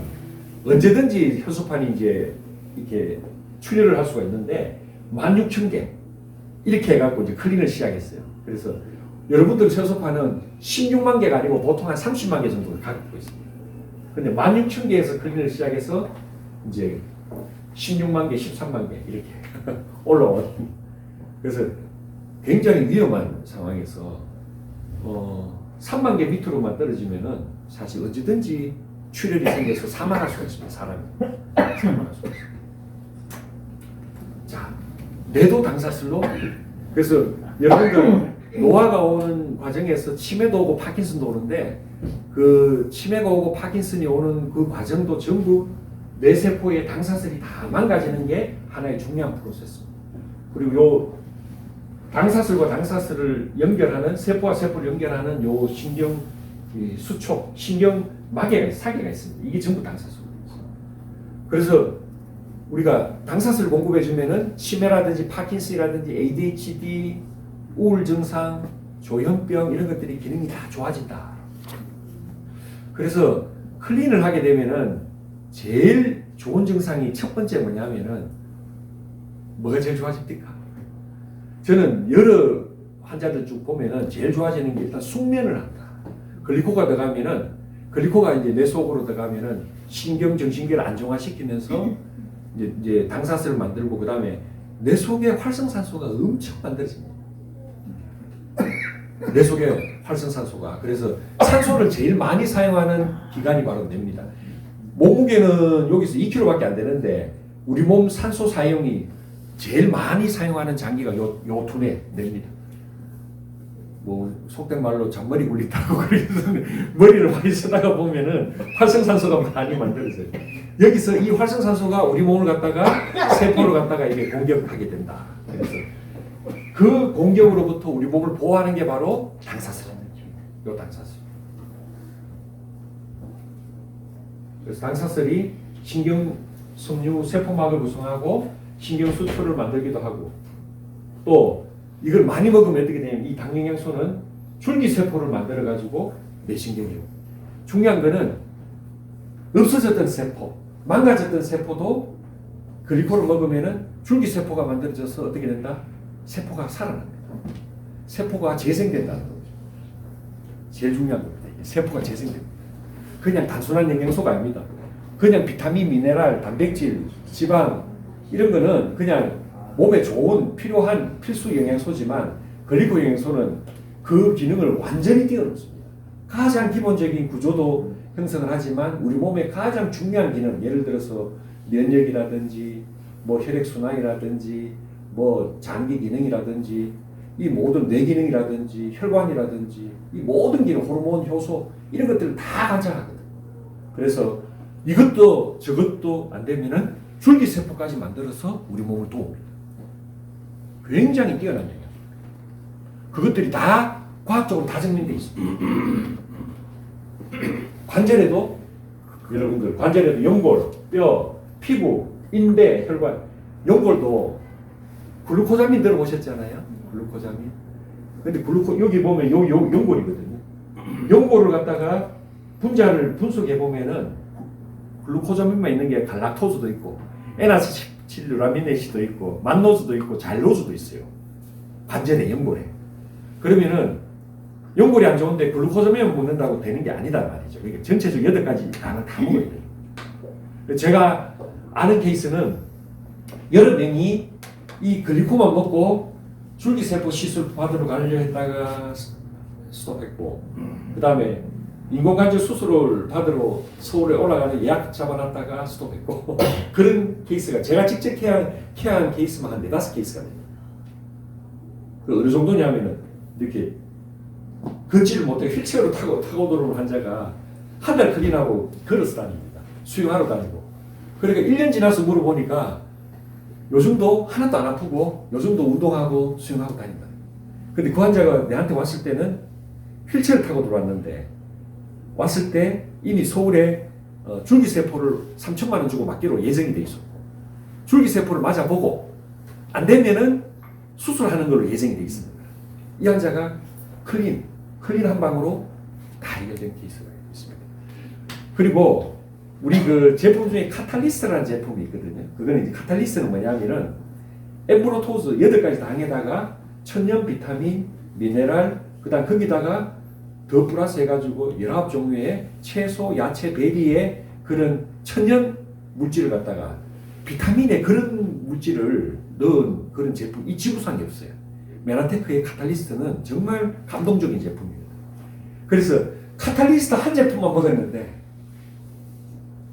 언제든지 효소판이 이제 이렇게 출혈을 할 수가 있는데 16,000개 이렇게 해갖고 이제 클린을 시작했어요. 그래서 여러분들 효소판은 16만 개가 아니고 보통 한 30만 개 정도를 갖고 있습니다. 근데 16,000개에서 클린을 시작해서 이제 16만 개, 13만 개 이렇게 올라온. 그래서 굉장히 위험한 상황에서 3만 개 밑으로만 떨어지면은 사실 언제든지 출혈이 생겨서 사망할 수가 있습니다. 사람이 사망할 수가 있습니다. 자, 뇌도 당사슬로 그래서 여러분들 노화가 오는 과정에서 치매도 오고 파킨슨도 오는데 그 치매가 오고 파킨슨이 오는 그 과정도 전부 뇌세포의 당사슬이 다 망가지는 게 하나의 중요한 프로세스입니다. 그리고 요 당사슬과 당사슬을 연결하는 세포와 세포를 연결하는 요 신경 수촉, 신경 마개가 사계가 있습니다. 이게 전부 당사슬입니다. 그래서 우리가 당사슬 공급해 주면은 치매라든지 파킨슨이라든지 ADHD, 우울 증상, 조현병 이런 것들이 기능이 다 좋아진다. 그래서 클린을 하게 되면은 제일 좋은 증상이 첫 번째 뭐냐면은 뭐가 제일 좋아집니까? 저는 여러 환자들 쭉 보면은 제일 좋아지는 게 일단 숙면을 한다. 글리코가 들어가면은 글리코가 이제 뇌 속으로 들어가면은 신경 정신계를 안정화시키면서 이제 당사슬을 만들고 그 다음에 뇌 속에 활성산소가 엄청 만들어집니다. 뇌 속에 활성산소가 그래서 산소를 제일 많이 사용하는 기관이 바로 뇌입니다. 몸무게는 여기서 2kg밖에 안 되는데 우리 몸 산소 사용이 제일 많이 사용하는 장기가 요 두뇌 뇌입니다. 뭐 속된 말로 잔머리 굴린다고 그래서 머리를 많이 쓰다가 보면은 활성산소가 많이 만들어져요. 여기서 이 활성산소가 우리 몸을 갖다가 세포를 갖다가 이게 공격하게 된다. 그래서 그 공격으로부터 우리 몸을 보호하는 게 바로 당사슬입니다. 요 당사슬. 그래서 당사슬이 신경 섬유 세포막을 구성하고 신경 수초를 만들기도 하고 또 이걸 많이 먹으면 어떻게 되냐면 이 당영양소는 줄기세포를 만들어가지고 뇌신경이고 중요한 거는 없어졌던 세포, 망가졌던 세포도 글리코를 먹으면은 줄기세포가 만들어져서 어떻게 된다? 세포가 살아납니다. 세포가 재생된다는 거죠. 제일 중요한 겁니다. 세포가 재생됩니다. 그냥 단순한 영양소가 아닙니다. 그냥 비타민, 미네랄, 단백질, 지방 이런 거는 그냥 몸에 좋은 필요한 필수 영양소지만 글리코 영양소는 그 기능을 완전히 뛰어넘습니다. 가장 기본적인 구조도 형성을 하지만 우리 몸의 가장 중요한 기능, 예를 들어서 면역이라든지 뭐 혈액순환이라든지 뭐 장기 기능이라든지 이 모든 뇌 기능이라든지 혈관이라든지 이 모든 기능, 호르몬, 효소 이런 것들을 다 관찰하거든. 그래서 이것도 저것도 안 되면은 줄기세포까지 만들어서 우리 몸을 도웁니다. 굉장히 뛰어난 영역. 그것들이 다 과학적으로 다 증명돼 있습니다. 관절에도 여러분들 관절에도 연골, 뼈, 피부, 인대, 혈관, 연골도 글루코자민 들어보셨잖아요. 글루코자민. 근데 여기 보면 요 연골이거든요. 연골을 갖다가 분자를 보면은 글루코자민만 있는 게 갈락토스도 있고 에나시틸루라미네시도 있고 만노즈도 있고 잘로즈도 있어요. 관절에 연골에. 그러면은 연골이 안 좋은데 글루코자민을 먹는다고 되는 게 아니다 말이죠. 그러니까 전체적으로 8가지 당을 다 먹어야 돼요. 제가 아는 케이스는 여러 명이 이 글리코만 먹고 줄기세포 시술 받으러 가려고 했다가 스톱했고 그 다음에 인공관절 수술을 받으러 서울에 올라가는 예약 잡아놨다가 스톱했고 그런 케이스가 제가 직접 케어한 케이스만 한 4-5케이스가 됩니다. 그 어느 정도냐면은 이렇게 걷지를 못해 휠체어로 타고 들어오는 환자가 한 달 클린하고 걸어서 다닙니다. 수영하러 다니고. 그러니까 1년 지나서 물어보니까 요즘도 하나도 안 아프고 요즘도 운동하고 수영하고 다닌다. 근데 그 환자가 내한테 왔을 때는 휠체어를 타고 들어왔는데 왔을 때 이미 서울에 줄기세포를 3천만 원 주고 맞기로 예정이 돼 있었고 줄기세포를 맞아보고 안 되면은 수술하는 걸로 예정이 돼 있습니다. 이 환자가 클린 한 방으로 다 해결된 케이스가 있습니다. 그리고 우리 그 제품 중에 카탈리스트라는 제품이 있거든요. 그거는 이제 카탈리스트는 뭐냐면은 엠브로토즈 8가지 당에다가 천연 비타민, 미네랄, 그다음 거기다가 더 플러스 해가지고 19종류의 채소, 야채, 베리의 그런 천연 물질을 갖다가 비타민에 그런 물질을 넣은 그런 제품, 이 지구상에 없어요. 메나테크의 카탈리스트는 정말 감동적인 제품입니다. 그래서 카탈리스트 한 제품만 먹었는데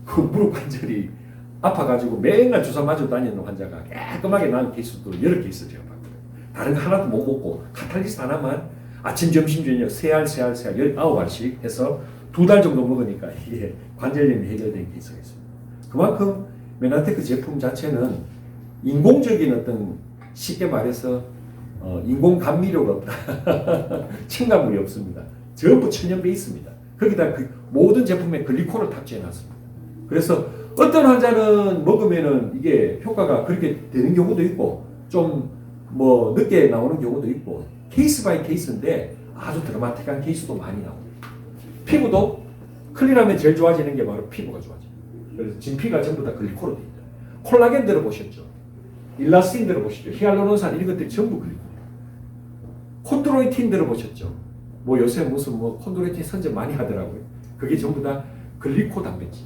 그 무릎 관절이 아파가지고 맨날 주사 맞으러 다니는 환자가 깔끔하게 나은 케이스도 여러 케이스 제가 봤거든요. 다른 거 하나도 못 먹고 카탈리스트 하나만 아침, 점심, 저녁 3알 19알씩 해서 2달 정도 먹으니까 이게 관절염이 해결된 케이스가 있습니다. 그만큼 메나테크 제품 자체는 인공적인 어떤 쉽게 말해서 인공 감미료가 없다. 첨가물이 없습니다. 전부 천연 베이스입니다. 거기다 그 모든 제품에 글리코를 탑재해 놨습니다. 그래서 어떤 환자는 먹으면은 이게 효과가 그렇게 되는 경우도 있고 좀 뭐 늦게 나오는 경우도 있고 케이스 바이 케이스인데 아주 드라마틱한 케이스도 많이 나옵니다. 피부도 클린하면 제일 좋아지는 게 바로 피부가 좋아져요. 그래서 진피가 전부 다 글리코로 되어 있다. 콜라겐 들어보셨죠? 일라스틴 들어보셨죠? 히알루론산 이런 것들이 전부 글리코. 콘드로이틴 들어보셨죠? 뭐 요새 무슨 뭐 콘드로이틴 선전 많이 하더라고요. 그게 전부 다 글리코 단백질.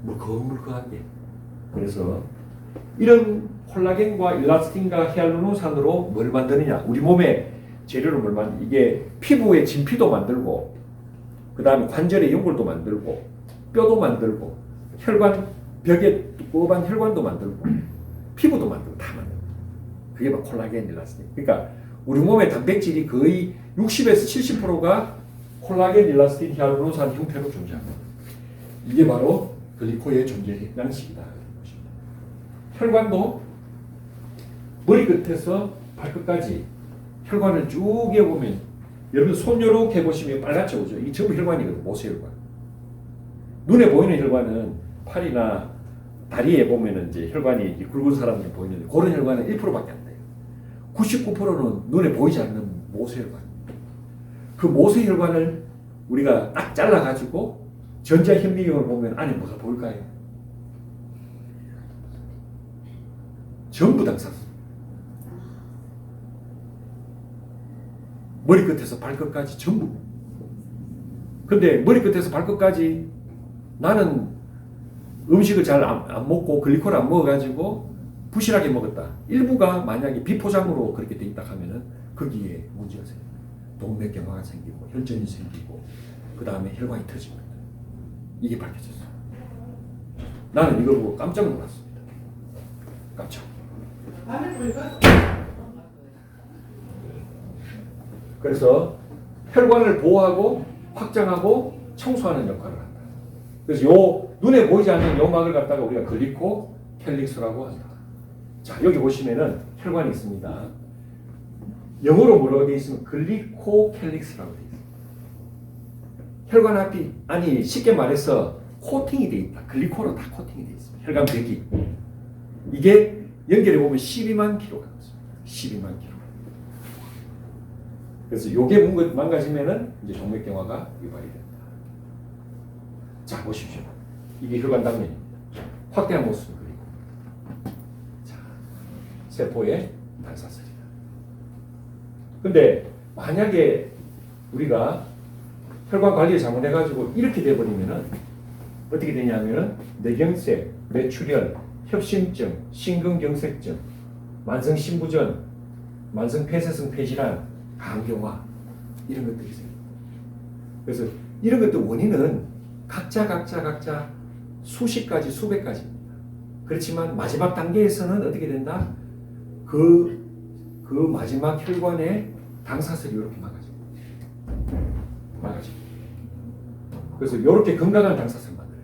물컹물컹한 게. 그래서 이런 콜라겐과 일라스틴과 히알루론산으로 뭘 만드느냐? 우리 몸에 재료를 뭘 만드? 이게 피부의 진피도 만들고, 그 다음에 관절의 연골도 만들고, 뼈도 만들고, 혈관 벽에 두꺼운 혈관도 만들고, 피부도 만들고 다 만들고. 그게 막 콜라겐, 일라스틴. 그러니까 우리 몸의 단백질이 거의 60에서 70%가 콜라겐, 일라스틴, 히알루론산 형태로 존재합니다. 이게 바로 글리코의 존재 양식이다. 혈관도 머리끝에서 발끝까지 혈관을 쭉 이어보면, 여러분 손 요렇게 보시면 빨갛게 오죠. 이게 전부 혈관이거든요. 모세혈관. 눈에 보이는 혈관은 팔이나 다리에 보면은 이제 혈관이 굵은 사람들 보이는데, 그런 혈관은 1%밖에 안 돼요. 99%는 눈에 보이지 않는 모세혈관. 그 모세혈관을 우리가 딱 잘라가지고 전자현미경을 보면 안에 뭐가 보일까요? 전부 당사수. 머리끝에서 발끝까지 전부. 근데 머리끝에서 발끝까지 나는 음식을 잘 안 먹고 글리코를 안 먹어가지고 부실하게 먹었다. 일부가 만약에 비포장으로 그렇게 돼 있다 하면은 거기에 문제가 생깁니다. 동맥경화가 생기고 혈전이 생기고 그 다음에 혈관이 터집니다. 이게 밝혀졌어요. 나는 이걸 보고 깜짝 놀랐습니다. 깜짝. 그래서 혈관을 보호하고 확장하고 청소하는 역할을 한다. 그래서 요 눈에 보이지 않는 요 막을 갖다가 우리가 글리코 캘릭스라고 한다. 자, 여기 보시면은 혈관이 있습니다. 영어로 뭐라고 되어 있으면 글리코 캘릭스라고 되어 있습니다. 혈관 앞이, 아니 쉽게 말해서 코팅이 되어 있다. 글리코로 다 코팅이 되어 있습니다. 혈관 벽이. 이게 연결해 보면 12만 킬로가 나왔습니다. 12만 킬로. 그래서 요게 망가지면은 이제 동맥경화가 유발이 된다. 자, 보십시오. 이게 혈관 단면입니다. 확대한 모습을 그리고. 자, 세포의 단사슬이다. 근데 만약에 우리가 혈관 관리를 잘못해가지고 이렇게 돼버리면은 어떻게 되냐면은 뇌경색, 뇌출혈, 협심증, 심근경색증, 만성신부전, 만성폐쇄성 폐질환, 간경화 이런 것들이 있습니다. 그래서 이런 것들 원인은 각자 수십 가지, 수백 가지입니다. 그렇지만 마지막 단계에서는 어떻게 된다? 그 마지막 혈관의 당사슬이 이렇게 막아집니다. 그래서 이렇게 건강한 당사슬을 만들어요.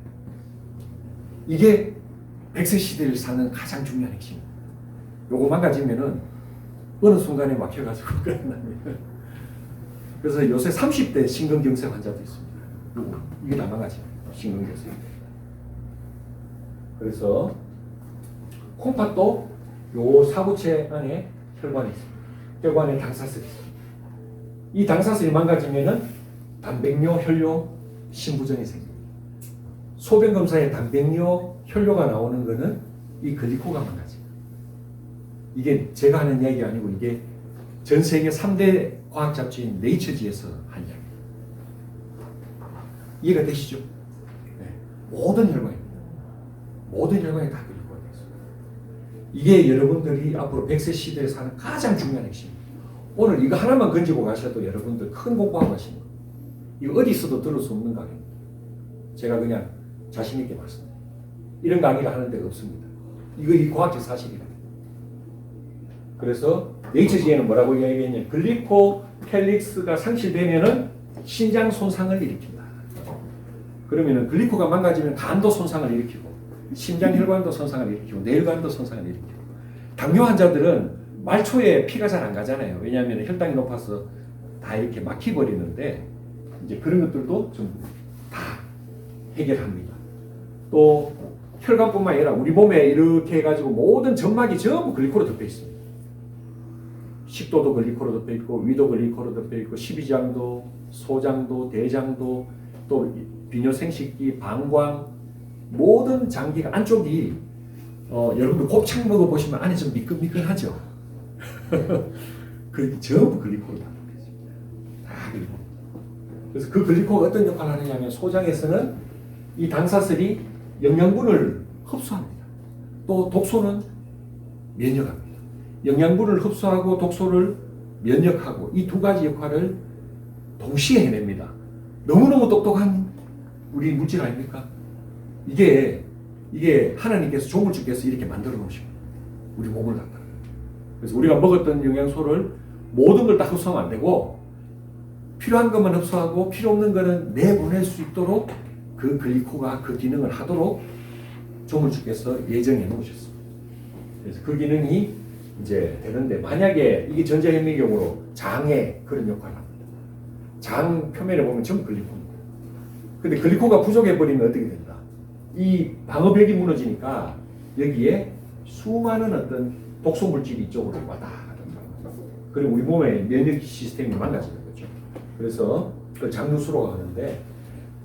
이게 100세 시대를 사는 가장 중요한 핵심입니다. 요거 망가지면은 어느 순간에 막혀가지고 끝납니다. 그래서 요새 30대 심근경색 환자도 있습니다. 이게 다 망가져요. 심근경색. 그래서 콩팥도 요 사구체 안에 혈관이 있습니다. 혈관에 당사슬이 있습니다. 이 당사슬이 망가지면은 단백뇨, 혈뇨, 심부전이 생깁니다. 소변 검사에 단백뇨, 혈뇨가 나오는 거는 이 글리코가 망가집니다. 이게 제가 하는 이야기 아니고 이게 전 세계 3대 과학 잡지인 네이처지에서 한 이야기입니다. 이해가 되시죠? 네. 모든 혈관입니다. 모든 혈관이 다 글리코가 되어 있습니다. 이게 여러분들이 앞으로 100세 시대에 사는 가장 중요한 핵심입니다. 오늘 이거 하나만 건지고 가셔도 여러분들 큰 공부하고 가시는 거예요. 이거 어디 있어도 들을 수 없는 강의입니다. 제가 그냥 자신 있게 말씀드립니다. 이런 강의를 하는 데가 없습니다. 이 과학적 사실이거든요. 그래서 네이처지에는 뭐라고 이야기했냐면 글리코 캘릭스가 상실되면은 신장 손상을 일으킨다. 그러면은 글리코가 망가지면 간도 손상을 일으키고 심장 혈관도 손상을 일으키고 뇌혈관도 손상을 일으키고 당뇨 환자들은 말초에 피가 잘 안 가잖아요. 왜냐하면 혈당이 높아서 다 이렇게 막혀버리는데 이제 그런 것들도 좀 다 해결합니다. 또 혈관뿐만 아니라 우리 몸에 이렇게 해가지고 모든 점막이 전부 글리코로 덮여 있습니다. 식도도 글리코로 덮여 있고 위도 글리코로 덮여 있고 십이장도, 소장도, 대장도, 또 비뇨 생식기, 방광 모든 장기가 안쪽이 여러분들 곱창 먹어 보시면 안에 좀 미끈미끈하죠. 그 전부 글리코로 다 덮여 있습니다. 다 글리코. 그래서 그 글리코가 어떤 역할을 하느냐면 소장에서는 이 당사슬이 영양분을 흡수합니다. 또 독소는 면역합니다. 영양분을 흡수하고 독소를 면역하고 이 두 가지 역할을 동시에 해냅니다. 너무너무 똑똑한 우리 물질 아닙니까? 이게 하나님께서 조물주께서 이렇게 만들어 놓으신 우리 몸을 갖다. 그래서 우리가 먹었던 영양소를 모든 걸 다 흡수하면 안 되고 필요한 것만 흡수하고 필요 없는 것은 내보낼 수 있도록 그 글리코가 그 기능을 하도록 조물주께서 예정해 놓으셨습니다. 그래서 그 기능이 이제 되는데 만약에 이게 전자현미의 경우로 장에 그런 역할을 합니다. 장 표면에 보면 전부 글리코입니다. 근데 글리코가 부족해 버리면 어떻게 된다? 이 방어벽이 무너지니까 여기에 수많은 어떤 독소 물질이 이쪽으로 왔다 갔다. 그리고 우리 몸의 면역 시스템이 망가지는 거죠. 그래서 그 장누수로가 하는데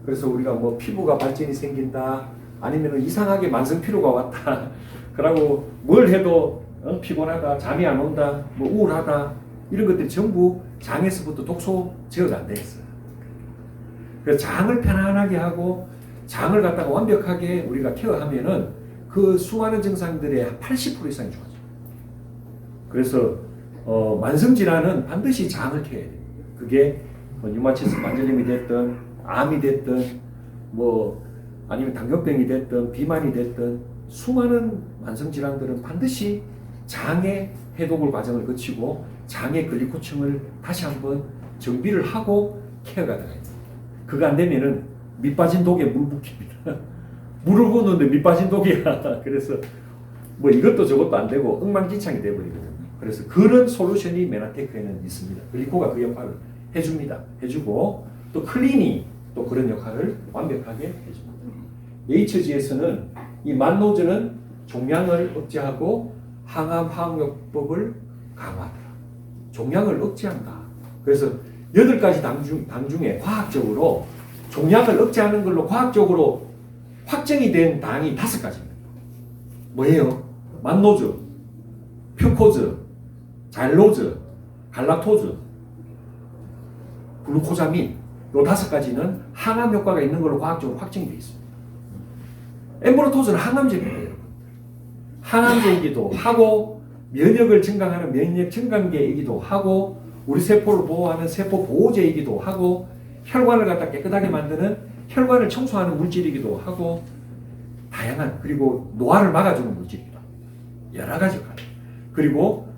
그래서 우리가 뭐 피부가 발진이 생긴다 아니면 이상하게 만성 피로가 왔다 그러고 뭘 해도 피곤하다 잠이 안 온다 뭐 우울하다 이런 것들이 전부 장에서부터 독소 제어가 안 돼 있어요. 그래서 장을 편안하게 하고 장을 갖다가 완벽하게 우리가 케어하면은 그 수많은 증상들의 80% 이상이 좋아져요. 그래서 만성 질환은 반드시 장을 케어해야 됩니다. 그게 류마티스 관절염이 됐든 암이 됐든 뭐 아니면 당뇨병이 됐든 비만이 됐든 수많은 만성 질환들은 반드시 장의 해독을 과정을 거치고 장의 글리코층을 다시 한번 정비를 하고 케어가 돼야 됩니다. 그거 안 되면은 밑 빠진 독에 물 붓깁니다. 물을 부었는데 밑 빠진 독이야. 그래서 뭐 이것도 저것도 안 되고 엉망진창이 돼버리거든요. 그래서 그런 솔루션이 메나테크에는 있습니다. 글리코가 그 역할을 해줍니다. 해주고 또 클린이 또 그런 역할을 완벽하게 해줍니다. HG에서는 이 만노제는 종양을 억제하고 항암 화학요법을 강화하더라. 종양을 억제한다. 그래서 8가지 당 중에 과학적으로 종양을 억제하는 걸로 과학적으로 확정이 된 당이 5가지입니다. 뭐예요? 만노즈, 퓨코즈, 자일로즈, 갈락토즈, 글루코자민 이 5가지는 항암 효과가 있는 걸로 과학적으로 확정이 되어 있습니다. 엠브로토즈는 항암제입니다, 여러분. 항암제이기도 하고 면역을 증강하는 면역 증강제이기도 하고 우리 세포를 보호하는 세포 보호제이기도 하고 혈관을 갖다 깨끗하게 만드는 혈관을 청소하는 물질이기도 하고 다양한 그리고 노화를 막아주는 물질이기도 합니다. 여러 가지 역할. 그리고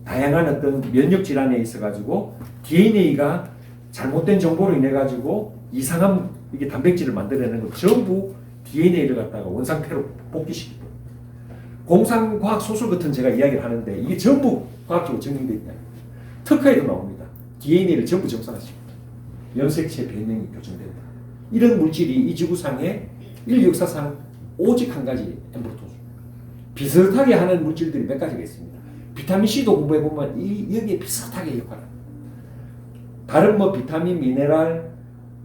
다양한 어떤 면역 질환에 있어 가지고 DNA가 잘못된 정보로 인해 가지고 이상한 이게 단백질을 만들어내는 거 전부 DNA를 갖다가 원상태로 복귀시키고 공상과학 소설 같은 제가 이야기를 하는데 이게 전부 과학적으로 증명되어 있다. 특허에도 나옵니다. DNA를 전부 정상화시킵니다. 염색체 변형이 교정된다. 이런 물질이 이 지구상에 인류 역사상 오직 한 가지 엠브로토즈. 비슷하게 하는 물질들이 몇 가지가 있습니다. 비타민C도 공부해보면 여기에 비슷하게 역할을 합니다. 다른 뭐 비타민, 미네랄,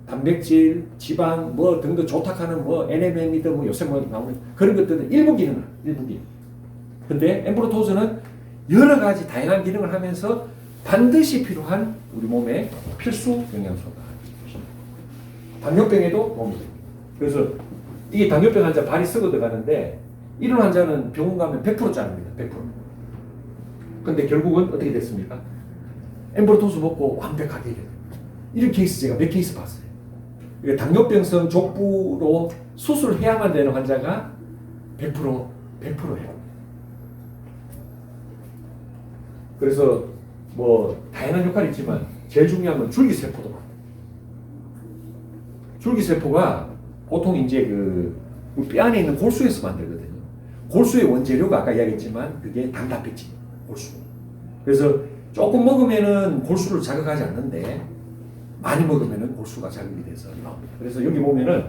단백질, 지방 뭐 등등 조탁하는 뭐 NMN이든 뭐 요새 뭐 나오는 그런 것들은 일부 기능. 근데 엠브로토즈는 여러 가지 다양한 기능을 하면서 반드시 필요한 우리 몸의 필수 영양소다. 당뇨병에도 도움이 됩니다. 그래서 이게 당뇨병 환자 발이 썩어 들어가는데 이런 환자는 병원 가면 100% 짜릅니다. 100%. 근데 결국은 어떻게 됐습니까? 엠브로토스 먹고 완벽하게 해결돼요. 이런 케이스 제가 몇 케이스 봤어요. 당뇨병성 족부로 수술해야만 되는 환자가 100%해요. 그래서 뭐 다양한 역할이 있지만 제일 중요한 건 줄기세포도 많아요. 줄기세포가 보통 이제 그 뼈 안에 있는 골수에서 만들거든요. 골수의 원재료가 아까 이야기했지만 그게 단단백질, 골수. 그래서 조금 먹으면은 골수를 자극하지 않는데 많이 먹으면은 골수가 자극이 돼서 나옵니다. 그래서 여기 보면은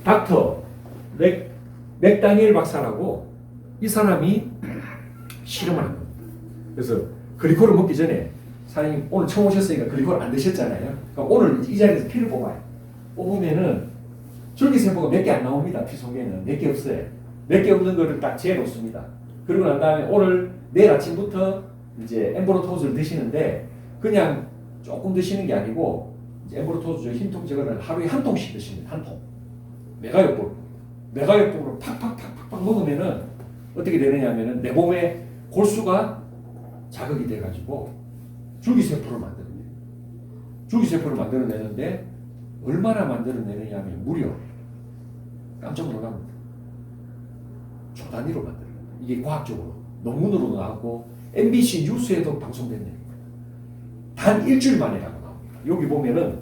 닥터 맥다니엘 박사라고 이 사람이 실험을 한 겁니다. 그래서 글리코를 먹기 전에 사장님 오늘 처음 오셨으니까 글리코를 안 드셨잖아요. 그러니까 오늘 이 자리에서 피를 뽑아요. 뽑으면은 줄기세포가 몇 개 안 나옵니다. 피 속에는 몇 개 없어요. 몇 개 없는 거를 딱 재놓습니다. 그러고 난 다음에 오늘 내일 아침부터 이제 엠브로토즈를 드시는데 그냥 조금 드시는 게 아니고 이제 엠브로토즈 흰통 저거를 하루에 한 통씩 드십니다. 한 통. 메가역법으로 팍팍팍팍 먹으면은 어떻게 되느냐면은 내 몸에 골수가 자극이 돼가지고 줄기세포를 만들어내요. 줄기세포를 만들어내는데 얼마나 만들어내느냐 하면 무려 깜짝 놀랍니다. 조 단위로 만들어요. 이게 과학적으로 논문으로도 나왔고 MBC 뉴스에도 방송된 얘기입니다. 단 일주일 만에라고 나옵니다. 여기 보면은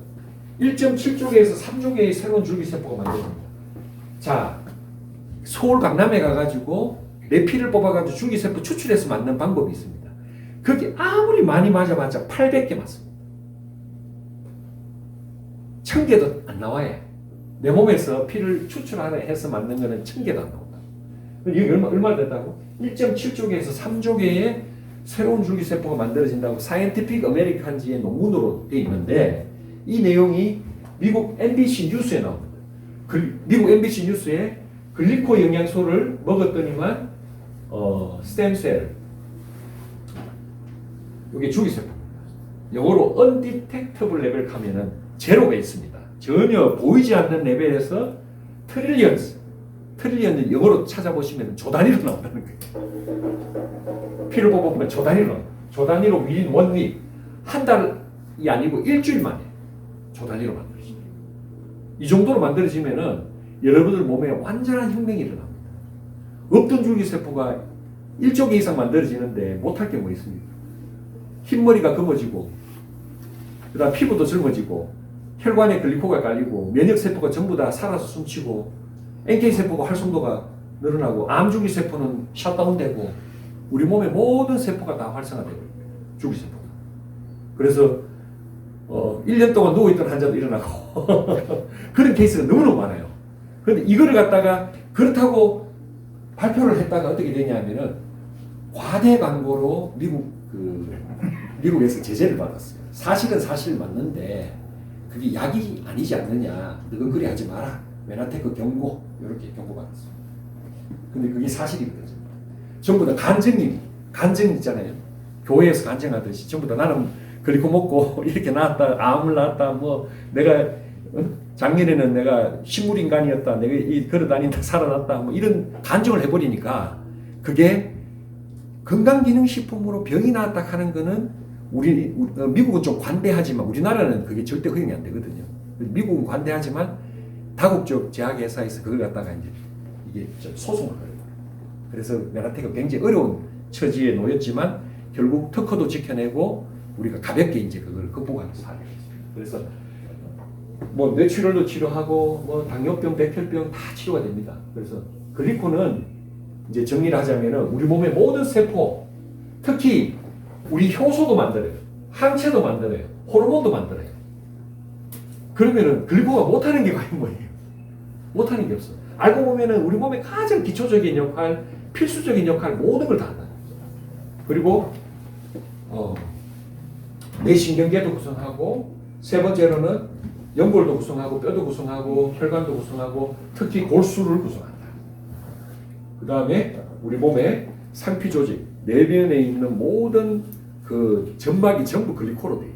1.7조개에서 3조개의 새로운 줄기세포가 만들어집니다. 자, 서울 강남에 가가지고 내 피를 뽑아가지고 줄기세포 추출해서 만든 방법이 있습니다. 그게 아무리 많이 맞아봤자 800개 맞습니다. 1000개도 안 나와요. 내 몸에서 피를 추출해서 만든 거는 1000개도 안 나온다. 이게 얼마 됐다고? 1.7조개에서 3조개의 새로운 줄기세포가 만들어진다고 사이언티픽 아메리칸지의 논문으로 되어 있는데 이 내용이 미국 MBC 뉴스에 나옵니다. 미국 MBC 뉴스에 글리코 영양소를 먹었더니만 스템셀 이게 줄기세포입니다. 영어로 undetectable 레벨 하면은 제로가 있습니다. 전혀 보이지 않는 레벨에서 트릴리언 영어로 찾아보시면 조 단위로 나온다는 거예요. 피를 뽑아보면 조 단위로 within 1 week 한 달이 아니고 일주일 만에 조 단위로 만들어집니다. 이 정도로 만들어지면은 여러분들 몸에 완전한 혁명이 일어납니다. 없던 줄기세포가 1조개 이상 만들어지는데 못할 게 뭐 있습니까? 흰머리가 검어지고 그다음 피부도 젊어지고 혈관에 글리코가 깔리고 면역세포가 전부 다 살아서 숨쉬고 NK세포가 활성도가 늘어나고 암줄기세포는 셧다운되고 우리 몸의 모든 세포가 다 활성화되고 줄기세포가. 그래서 1년 동안 누워있던 환자도 일어나고 그런 케이스가 너무너무 많아요. 그런데 이거를 갖다가 그렇다고 발표를 했다가 어떻게 되냐면은 과대 광고로 미국에서 제재를 받았어요. 사실은 사실 맞는데 그게 약이 아니지 않느냐. 너건 그리 하지 마라. 메나테크 경고. 이렇게 경고받았어요. 근데 그게 사실이거든요. 전부 다 간증 있잖아요. 교회에서 간증하듯이 전부 다 나는 글리코 먹고 이렇게 나았다. 암을 낳았다. 뭐 내가 작년에는 내가 식물인간이었다. 내가 이 걸어다닌다 살아났다. 뭐 이런 간증을 해버리니까 그게 건강기능식품으로 병이 나왔다 하는 거는 미국은 좀 관대하지만 우리나라는 그게 절대 허용이 안 되거든요. 미국은 관대하지만 다국적 제약회사에서 그걸 갖다가 이게 소송을 걸어요. 그래서 메나테크가 굉장히 어려운 처지에 놓였지만 결국 특허도 지켜내고 우리가 가볍게 이제 그걸 극복하는 사례가 있습니다. 그래서 뭐 뇌출혈도 치료하고 뭐 당뇨병, 백혈병 다 치료가 됩니다. 그래서 글리코는 이제 정리를 하자면은 우리 몸의 모든 세포, 특히 우리 효소도 만들어요. 항체도 만들어요. 호르몬도 만들어요. 그러면은 글리코가 못하는 게 과연 뭐예요? 못하는 게 없어. 알고 보면은 우리 몸의 가장 기초적인 역할, 필수적인 역할 모든 걸 다 한다. 그리고 뇌신경계도 구성하고 세 번째로는 연골도 구성하고 뼈도 구성하고 혈관도 구성하고 특히 골수를 구성한다. 그 다음에 우리 몸의 상피 조직, 내면에 있는 모든 그 점막이 전부 글리코로 돼.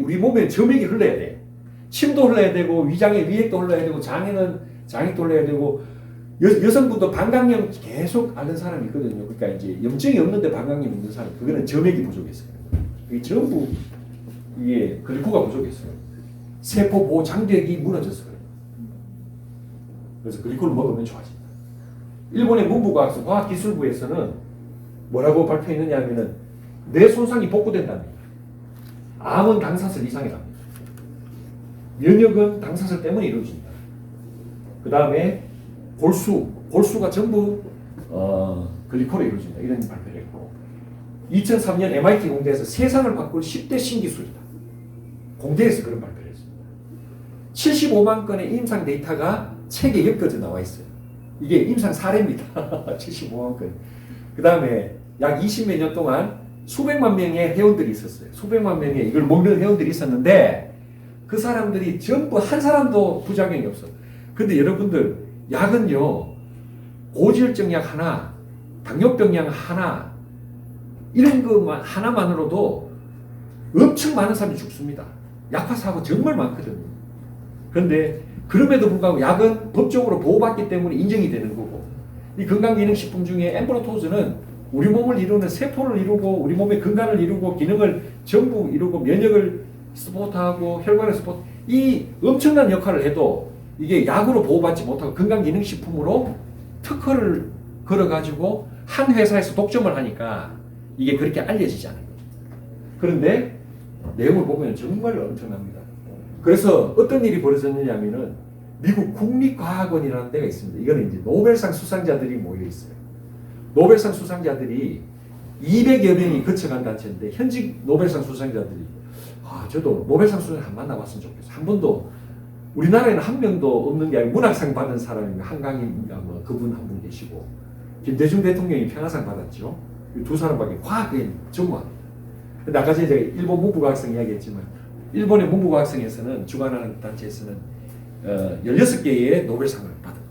우리 몸에 점액이 흘러야 돼. 침도 흘러야 되고 위장에 위액도 흘러야 되고 장에는 장액도 흘러야 되고 여성분도 방광염 계속 앓는 사람이 있거든요. 그러니까 이제 염증이 없는데 방광염 있는 사람, 그거는 점액이 부족했어요. 이게 전부 이게 글리코가 부족했어요. 세포 보호 장벽이 무너졌어요. 그래서 글리코를 먹으면 좋아진다. 일본의 문부과학소 과학기술부에서는 뭐라고 발표했느냐 하면은 뇌 손상이 복구된답니다. 암은 당사슬 이상이랍니다. 면역은 당사슬 때문에 이루어진다. 그 다음에 골수가 전부 글리코로 이루어진다. 이런 발표를 했고 2003년 MIT 공대에서 세상을 바꿀 10대 신기술이다. 공대에서 그런 발표를 했습니다. 75만 건의 임상 데이터가 책에 엮어져 나와 있어요. 이게 임상 사례입니다. 75만 건. 그 다음에 약 20몇 년 동안 수백만 명의 회원들이 있었어요. 수백만 명의 이걸 먹는 회원들이 있었는데 그 사람들이 전부 한 사람도 부작용이 없어. 근데 여러분들 약은요, 고지혈증 약 하나, 당뇨병 약 하나, 이런 것만 하나만으로도 엄청 많은 사람이 죽습니다. 약화사고 정말 많거든요. 그런데 그럼에도 불구하고 약은 법적으로 보호받기 때문에 인정이 되는 거고, 이 건강기능식품 중에 엠브로토즈는 우리 몸을 이루는 세포를 이루고 우리 몸의 건강을 이루고 기능을 전부 이루고 면역을 스포트하고 혈관을 스포트, 이 엄청난 역할을 해도 이게 약으로 보호받지 못하고 건강기능식품으로 특허를 걸어가지고 한 회사에서 독점을 하니까 이게 그렇게 알려지지 않아요. 그런데 내용을 보면 정말 엄청납니다. 그래서 어떤 일이 벌어졌느냐면은 미국 국립과학원이라는 데가 있습니다. 이거는 이제 노벨상 수상자들이 모여 있어요. 노벨상 수상자들이 200여 명이 거쳐간 단체인데 현직 노벨상 수상자들이, 저도 노벨상 수상자 한 만나봤으면 좋겠어요. 한 번도 우리나라에는 한 명도 없는 게 아니고 문학상 받은 사람이 한강인가 뭐 그분 한 분 계시고, 김대중 대통령이 평화상 받았죠. 이 두 사람밖에 과학에 전무합니다. 근데 아까 전에 제가 일본 문부과학성 이야기했지만 일본의 문부과학성에서는 주관하는 단체에서는 16개의 노벨상을 받은 겁니다.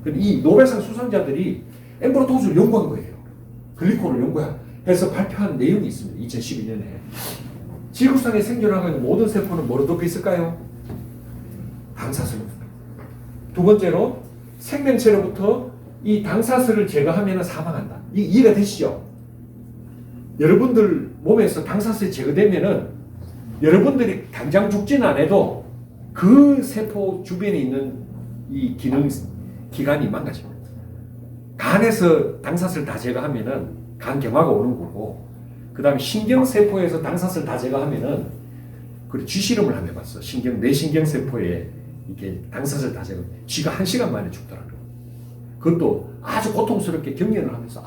근데 이 노벨상 수상자들이 엠브로토즈를 연구한 거예요. 글리코를 연구해서 발표한 내용이 있습니다. 2012년에. 지구상에 생겨나고 있는 모든 세포는 뭐로 덮여 있을까요? 당사슬입니다. 두 번째로 생명체로부터 이 당사슬을 제거하면 사망한다. 이해가 되시죠? 여러분들 몸에서 당사슬이 제거되면은 여러분들이 당장 죽지는 않아도 그 세포 주변에 있는 이 기관이 망가집니다. 간에서 당사슬 다 제거하면은 간 경화가 오는 거고, 그 다음에 신경세포에서 당사슬 다 제거하면은, 그리고 쥐실험을 한번 해봤어. 뇌신경세포에 이렇게 당사슬 다 제거, 쥐가 1시간 만에 죽더라고요. 그것도 아주 고통스럽게 경련을 하면서,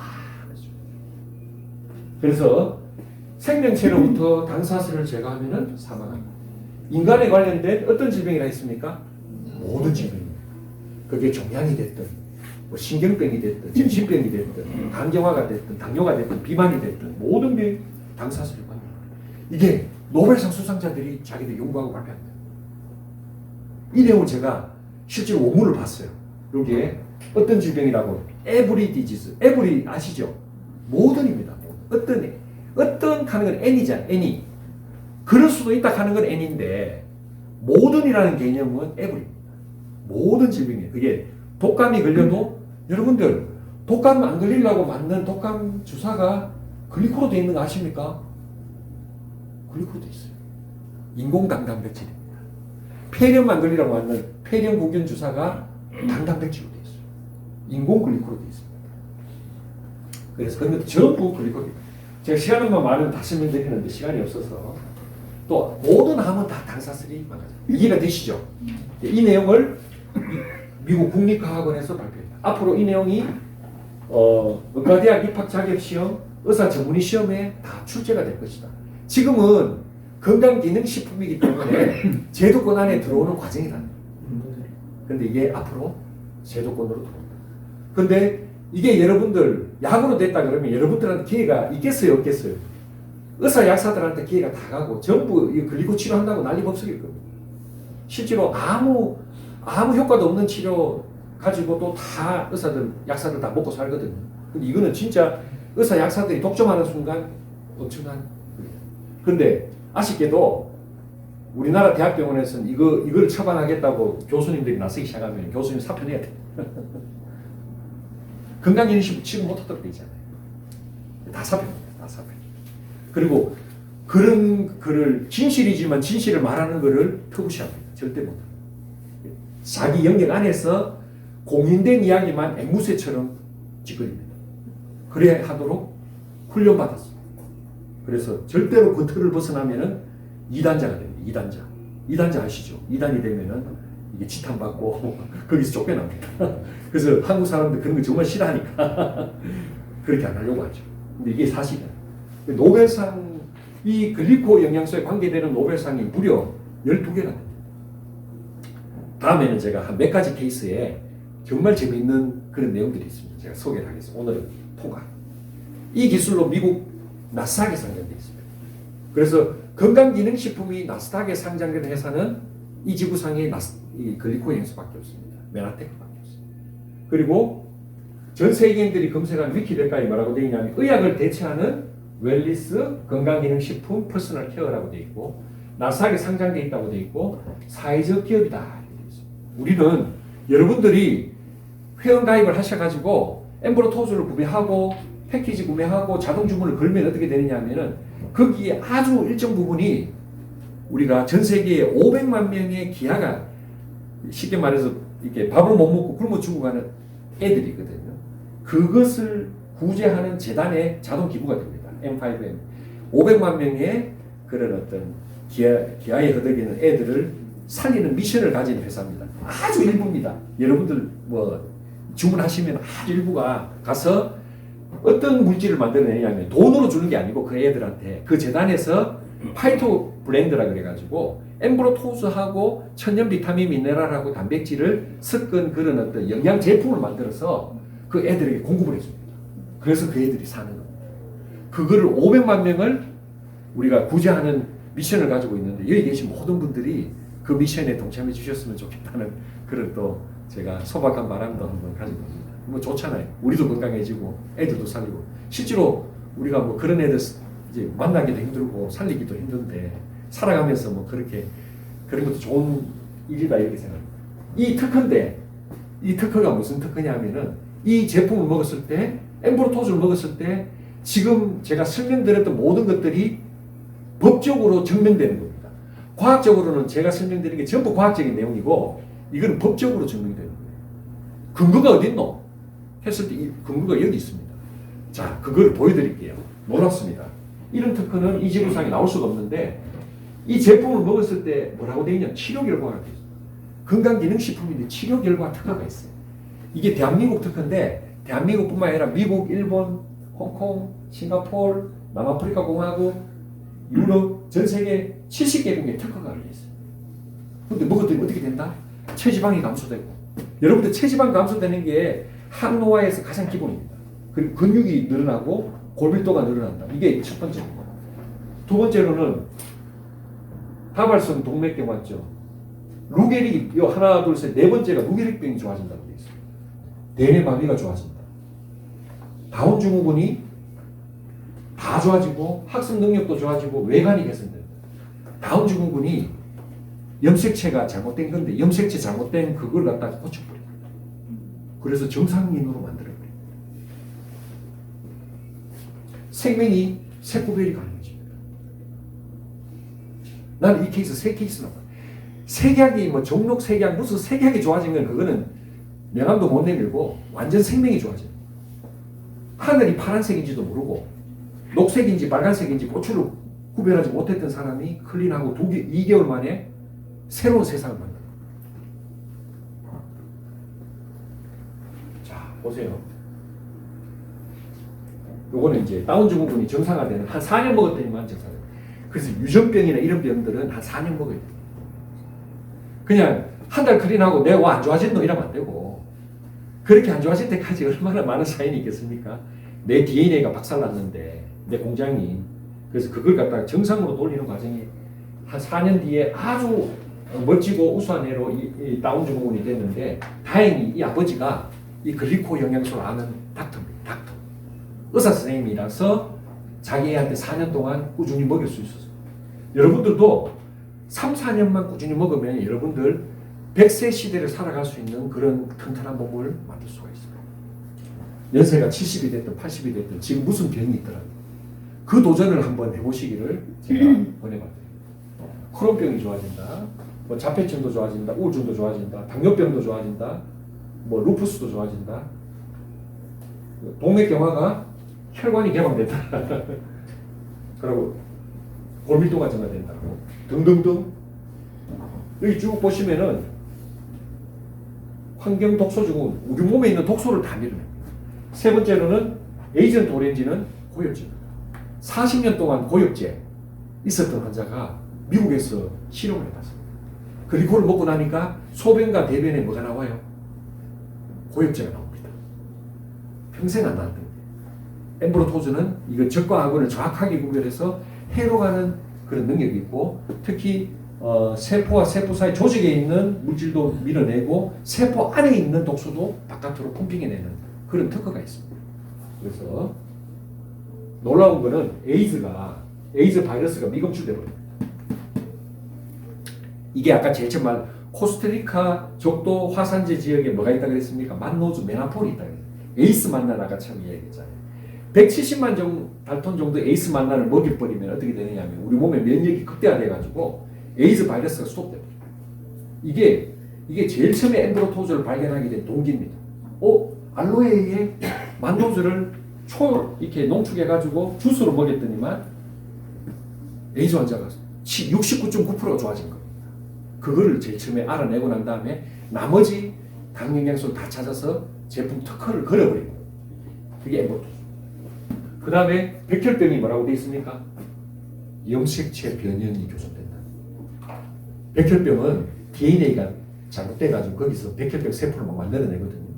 그래서 생명체로부터 당사슬을 제거하면은 사망합니다. 인간에 관련된 어떤 질병이라 했습니까? 모든 질병입니다. 그게 종양이 됐든, 뭐 신경병이 됐든, 심신병이 됐든, 간경화가 됐든, 당뇨가 됐든, 비만이 됐든, 모든 병이 당사슬을 관여합니다. 이게 노벨상 수상자들이 자기들 연구하고 발표합니다. 이 내용을 제가 실제로 원문을 봤어요. 여기에 어떤 질병이라고, 에브리 디지즈, 에브리 아시죠? 모든입니다. 어떤 하는 건 N이잖아, N이. 그럴 수도 있다 하는 건 N인데, 모든이라는 개념은 에브리입니다. 모든 질병이에요. 그게 독감이 걸려도, 여러분들, 독감 안 걸리려고 만든 독감 주사가 글리코로 되어 있는 거 아십니까? 글리코로 되어 있어요. 인공당단백질입니다. 폐렴 안 걸리려고 만든 폐렴 구균 주사가 당단백질로 되어 있어요. 인공 글리코로 되어 있습니다. 그래서 그런 것도 전부 글리코입니다. 제가 시간만 많으면 다 설명드리는데 시간이 없어서, 또 모든 암은 다 당사슬이 망가져요. 이해가 되시죠? 이 내용을 미국 국립과학원에서 발표했다. 앞으로 이 내용이 의과대학 입학 자격시험, 의사 전문의 시험에 다 출제가 될 것이다. 지금은 건강기능식품이기 때문에 제도권 안에 들어오는 과정이라는 거예요. 그런데 이게 앞으로 제도권으로 들어온다. 그런데 이게 여러분들 약으로 됐다 그러면 여러분들한테 기회가 있겠어요, 없겠어요? 의사 약사들한테 기회가 다 가고 전부 이 글리코 치료한다고 난리 법석일 겁니다. 실제로 아무 효과도 없는 치료 가지고 또 다 의사들, 약사들 다 먹고 살거든요. 근데 이거는 진짜 의사 약사들이 독점하는 순간 엄청난. 그런데 아쉽게도 우리나라 대학병원에서는 이걸 처방하겠다고 교수님들이 나서기 시작하면 교수님 사표내야 돼. 건강기능식품 치료 못하도록 돼 있잖아요. 다 사표입니다. 다 사표. 그리고 그런 글을 진실이지만 진실을 말하는 것을 표시합니다. 절대 못합니다. 자기 영역 안에서 공인된 이야기만 앵무새처럼 찌그립니다. 그래야 하도록 훈련받았습니다. 그래서 절대로 그 틀을 벗어나면은 2단자가 됩니다. 2단자 아시죠? 2단이 되면은 이게 지탄받고 거기서 쫓겨납니다. 그래서 한국 사람들 그런 거 정말 싫어하니까 그렇게 안 하려고 하죠. 근데 이게 사실이에요. 노벨상, 이 글리코 영양소에 관계되는 노벨상이 무려 12개나 됩니다. 다음에는 제가 한 몇 가지 케이스에 정말 재미있는 그런 내용들이 있습니다. 제가 소개를 하겠습니다. 오늘은 통합. 이 기술로 미국 나스닥에 상장되어 있습니다. 그래서 건강기능식품이 나스닥에 상장된 회사는 이 지구상에 이 글리코 영수밖에 없습니다. 메나테크밖에 없습니다. 그리고 전 세계인들이 검색한 위키백과에 뭐라고 되어 있냐면 의학을 대체하는 웰리스 건강기능식품 퍼스널 케어라고 되어 있고 나스닥에 상장되어 있다고 되어 있고 사회적 기업이다 이렇게 되어 있습니다. 우리는 여러분들이 회원가입을 하셔가지고 엠브로토즈를 구매하고 패키지 구매하고 자동 주문을 걸면 어떻게 되느냐 하면은 거기에 아주 일정 부분이 우리가 전 세계에 500만 명의 기아가 쉽게 말해서 이렇게 밥을 못 먹고 굶어 죽어가는 애들이거든요. 그것을 구제하는 재단의 자동 기부가 됩니다. M5M 500만 명의 그런 어떤 기아에 허덕이는 애들을 살리는 미션을 가진 회사입니다. 아주 일부입니다. 여러분들 뭐 주문하시면 아주 일부가 가서 어떤 물질을 만들어내냐면 돈으로 주는 게 아니고 그 애들한테 그 재단에서 파이토 블렌드라 그래가지고 엠브로토스하고 천연 비타민 미네랄하고 단백질을 섞은 그런 어떤 영양 제품을 만들어서 그 애들에게 공급을 해줍니다. 그래서 그 애들이 사는 겁니다. 그거를 500만 명을 우리가 구제하는 미션을 가지고 있는데 여기 계신 모든 분들이 그 미션에 동참해 주셨으면 좋겠다는 그런 또 제가 소박한 바람도 한번 가지고 있습니다. 뭐 좋잖아요. 우리도 건강해지고 애들도 살리고 실제로 우리가 뭐 그런 애들 이제 만나기도 힘들고 살리기도 힘든데 살아가면서 뭐 그렇게 그런 것도 좋은 일이다 이렇게 생각합니다. 이 특허인데 이 특허가 무슨 특허냐면은 이 제품을 먹었을 때 엠브로토즈를 먹었을 때 지금 제가 설명드렸던 모든 것들이 법적으로 증명되는 겁니다. 과학적으로는 제가 설명드린 게 전부 과학적인 내용이고 이건 법적으로 증명되는 거예요. 근거가 어디 있노? 했을 때 이 근거가 여기 있습니다. 자, 그걸 보여드릴게요. 놀랍습니다. 이런 특허는 이 지구상에 나올 수가 없는데 이 제품을 먹었을 때 뭐라고 되어 있냐? 치료 결과가 되어 있어요. 건강기능식품인데 치료 결과 특허가 있어요. 이게 대한민국 특허인데 대한민국뿐만 아니라 미국, 일본, 홍콩, 싱가포르, 남아프리카 공화국, 유럽, 전 세계 70개국의 특허가 걸려 있어요. 근데 먹었더니 어떻게 된다? 체지방이 감소되고 여러분들 체지방 감소되는 게 항노화에서 가장 기본입니다. 그리고 근육이 늘어나고 골밀도가 늘어난다. 이게 첫 번째입니다. 두 번째로는 다발성 동맥경 맞죠? 루게릭 요 하나 둘 셋 네 번째가 루게릭병이 좋아진다고 되어 있어요. 대뇌마비가 좋아진다. 다운 증후군이 다 좋아지고 학습 능력도 좋아지고 외관이 개선된다. 다운 증후군이 염색체가 잘못된 건데 염색체 잘못된 그걸 갖다가 고쳐버립니다. 그래서 정상인으로 만들어버립니다. 생명이 색구별이 가능해집니다. 나는 이 케이스 세 케이스라고 봐요. 색약이 뭐 종록 색약 무슨 색약이 좋아진 건 그거는 명함도 못 내밀고 완전 생명이 좋아져요. 하늘이 파란색인지도 모르고 녹색인지 빨간색인지 고추를 구별하지 못했던 사람이 클린하고 2개월 만에 새로운 세상을 만들어요. 자, 보세요. 요거는 이제 다운 증후군이 정상화되는 한 4년 먹었더니만 정상화. 그래서 유전병이나 이런 병들은 한 4년 먹어야 돼요. 그냥 한 달 클린하고 내가 안 좋아졌노 이러면 안 되고 그렇게 안 좋아질 때까지 얼마나 많은 사연이 있겠습니까? 내 DNA가 박살났는데 내 공장이 그래서 그걸 갖다가 정상으로 돌리는 과정이 한 4년 뒤에 아주 멋지고 우수한 애로 이 다운 증후군이 됐는데 다행히 이 아버지가 이 글리코 영양소를 아는 닥터입니다. 닥터. 의사 선생님이라서 자기 애한테 4년 동안 꾸준히 먹일 수 있었어요. 여러분들도 3, 4년만 꾸준히 먹으면 여러분들 100세 시대를 살아갈 수 있는 그런 튼튼한 몸을 만들 수가 있어요. 연세가 70이 됐든 80이 됐든 지금 무슨 병이 있더라도 그 도전을 한번 해보시기를 제가 권해봤어요. 크론병이 좋아진다, 뭐 자폐증도 좋아진다, 우울증도 좋아진다, 당뇨병도 좋아진다, 뭐 루푸스도 좋아진다, 동맥경화가 혈관이 개방된다, 그리고 골밀도가 증가된다고 등등등. 여기 쭉 보시면은 환경 독소증은 우리 몸에 있는 독소를 다 밀어냅니다. 세 번째로는 에이전트 오렌지는 고엽제입니다. 40년 동안 고엽제 있었던 환자가 미국에서 실험을 해봤습니다. 그리고 그걸 먹고 나니까 소변과 대변에 뭐가 나와요? 고엽제가 나옵니다. 평생 안 나왔던 거예요. 엠브로토즈는 이거 적과 악원을 정확하게 구별해서 해로가는 그런 능력이 있고, 특히 세포와 세포 사이 조직에 있는 물질도 밀어내고 세포 안에 있는 독소도 바깥으로 펌핑해내는 그런 특허가 있습니다. 그래서 놀라운 거는 에이즈 바이러스가 미검출되거든요. 이게 아까 제일 처음 말 코스타리카 적도 화산재 지역에 뭐가 있다고 그랬습니까? 만노주 메나폴이 있다고 그랬어요. 에이스 만날 아까 처음 이야기했잖아요. 170만 달톤 정도 에이스 만날을 먹여버리면 어떻게 되느냐면 우리 몸의 면역이 극대화돼가지고 에이즈 바이러스가 스톱돼요. 이게 제일 처음에 엠브로토즈를 발견하게 된 동기입니다. 알로에에 만노주를 이렇게 농축해가지고 주스로 먹였더니만 에이즈 환자가 69.9%가 좋아진 겁니다. 그거를 제일 처음에 알아내고 난 다음에 나머지 당영양소를 다 찾아서 제품 특허를 걸어버린 거예요. 그게 엠브로토즈. 그 다음에 백혈병이 뭐라고 되어 있습니까? 염색체 변형이 교정된다. 백혈병은 DNA가 잘못돼가지고 거기서 백혈병 세포를 막 만들어내거든요.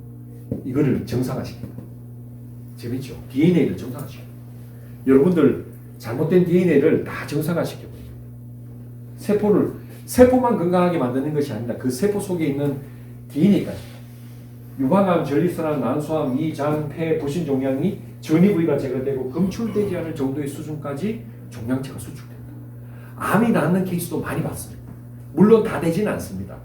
이거를 정상화시킵니다. 재밌죠? DNA를 정상화시킵니다. 여러분들 잘못된 DNA를 다 정상화시켜버려요. 세포만 건강하게 만드는 것이 아니라 그 세포 속에 있는 DNA까지. 유방암, 전립선암, 난소암, 이, 장, 폐, 부신 종양이 전이 부위가 제거되고 검출되지 않을 정도의 수준까지 종양체가 수출된다. 암이 낫는 케이스도 많이 봤습니다. 물론 다 되지는 않습니다.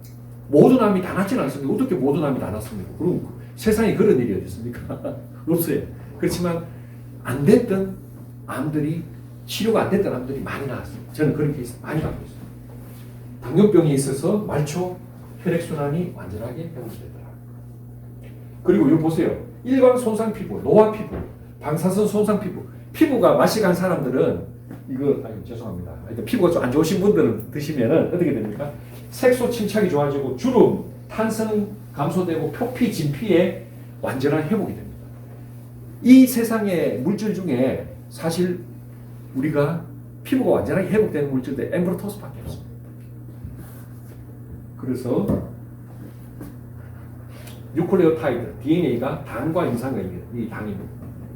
모든 암이 다 낫지는 않습니다. 어떻게 모든 암이 다 낫습니까? 그럼 세상에 그런 일이 어디 있습니까? 없어요. 그렇지만 안 됐던 암들이 치료가 안 됐던 암들이 많이 나왔습니다. 저는 그런 케이스 많이 받고 있습니다. 당뇨병이 있어서 말초 혈액순환이 완전하게 회복되더라. 그리고 이거 보세요. 일광 손상 피부, 노화 피부, 방사선 손상 피부. 피부가 맛이 간 사람들은 죄송합니다. 피부가 좀 안 좋으신 분들은 드시면은 어떻게 됩니까? 색소 침착이 좋아지고 주름, 탄성 감소되고 표피, 진피에 완전한 회복이 됩니다. 이 세상의 물질 중에 사실 우리가 피부가 완전하게 회복되는 물질들 엠브로토스밖에 없습니다. 그래서 뉴클레오타이드, DNA가 당과 인산이 당입니다.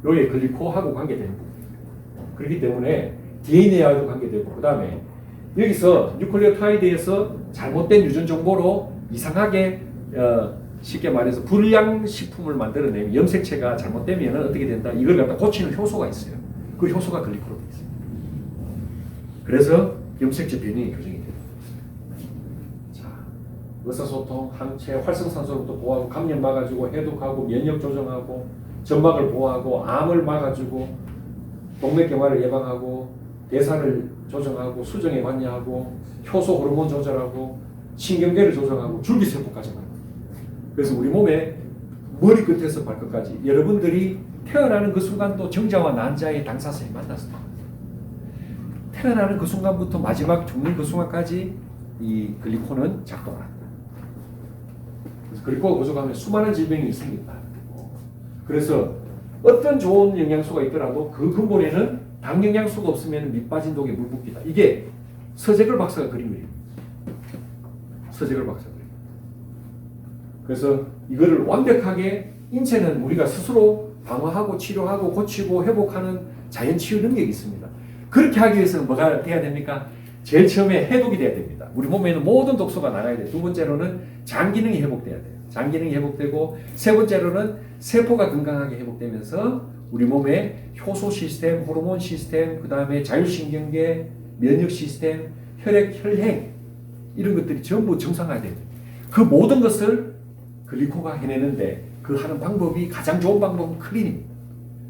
여기에 글리코하고 관계되는 부분입니다. 그렇기 때문에 DNA와도 관계되고, 그 다음에 여기서 뉴클레오타이드에서 잘못된 유전 정보로 이상하게 쉽게 말해서 불량식품을 만들어내면 염색체가 잘못되면 어떻게 된다? 이걸 갖다 고치는 효소가 있어요. 그 효소가 글리코로 되어 있어요. 그래서 염색체 변형이 교정이 됩니다. 자, 의사소통, 항체, 활성산소로부터 보호하고, 감염 막아주고, 해독하고, 면역 조정하고, 점막을 보호하고, 암을 막아주고, 동맥경화를 예방하고, 대사를 조정하고, 수정에 관여하고, 효소 호르몬 조절하고, 신경계를 조정하고, 줄기세포까지 만듭니다. 그래서 우리 몸의 머리 끝에서 발끝까지 여러분들이 태어나는 그 순간도 정자와 난자의 당사성이 만났습니다. 태어나는 그 순간부터 마지막 죽는 그 순간까지 이 글리코는 작동을 합니다. 그래서 글리코가 부족하면 수많은 질병이 있습니다. 그래서 어떤 좋은 영양소가 있더라도 그 근본에는 당 영양소가 없으면 밑 빠진 독에 물 붓기다. 이게 서재걸 박사가 그린 그림입니다. 서재걸 박사가. 그래서 이거를 완벽하게 인체는 우리가 스스로 방어하고 치료하고 고치고 회복하는 자연 치유 능력이 있습니다. 그렇게 하기 위해서는 뭐가 돼야 됩니까? 제일 처음에 해독이 돼야 됩니다. 우리 몸에 있는 모든 독소가 나가야 돼요. 두 번째로는 장 기능이 회복돼야 돼요. 장 기능이 회복되고, 세 번째로는 세포가 건강하게 회복되면서 우리 몸의 효소 시스템, 호르몬 시스템, 그 다음에 자율신경계, 면역 시스템, 혈액, 혈행 이런 것들이 전부 정상화돼야 돼요. 그 모든 것을 글리코가 해내는데 그 하는 방법이 가장 좋은 방법은 클린입니다.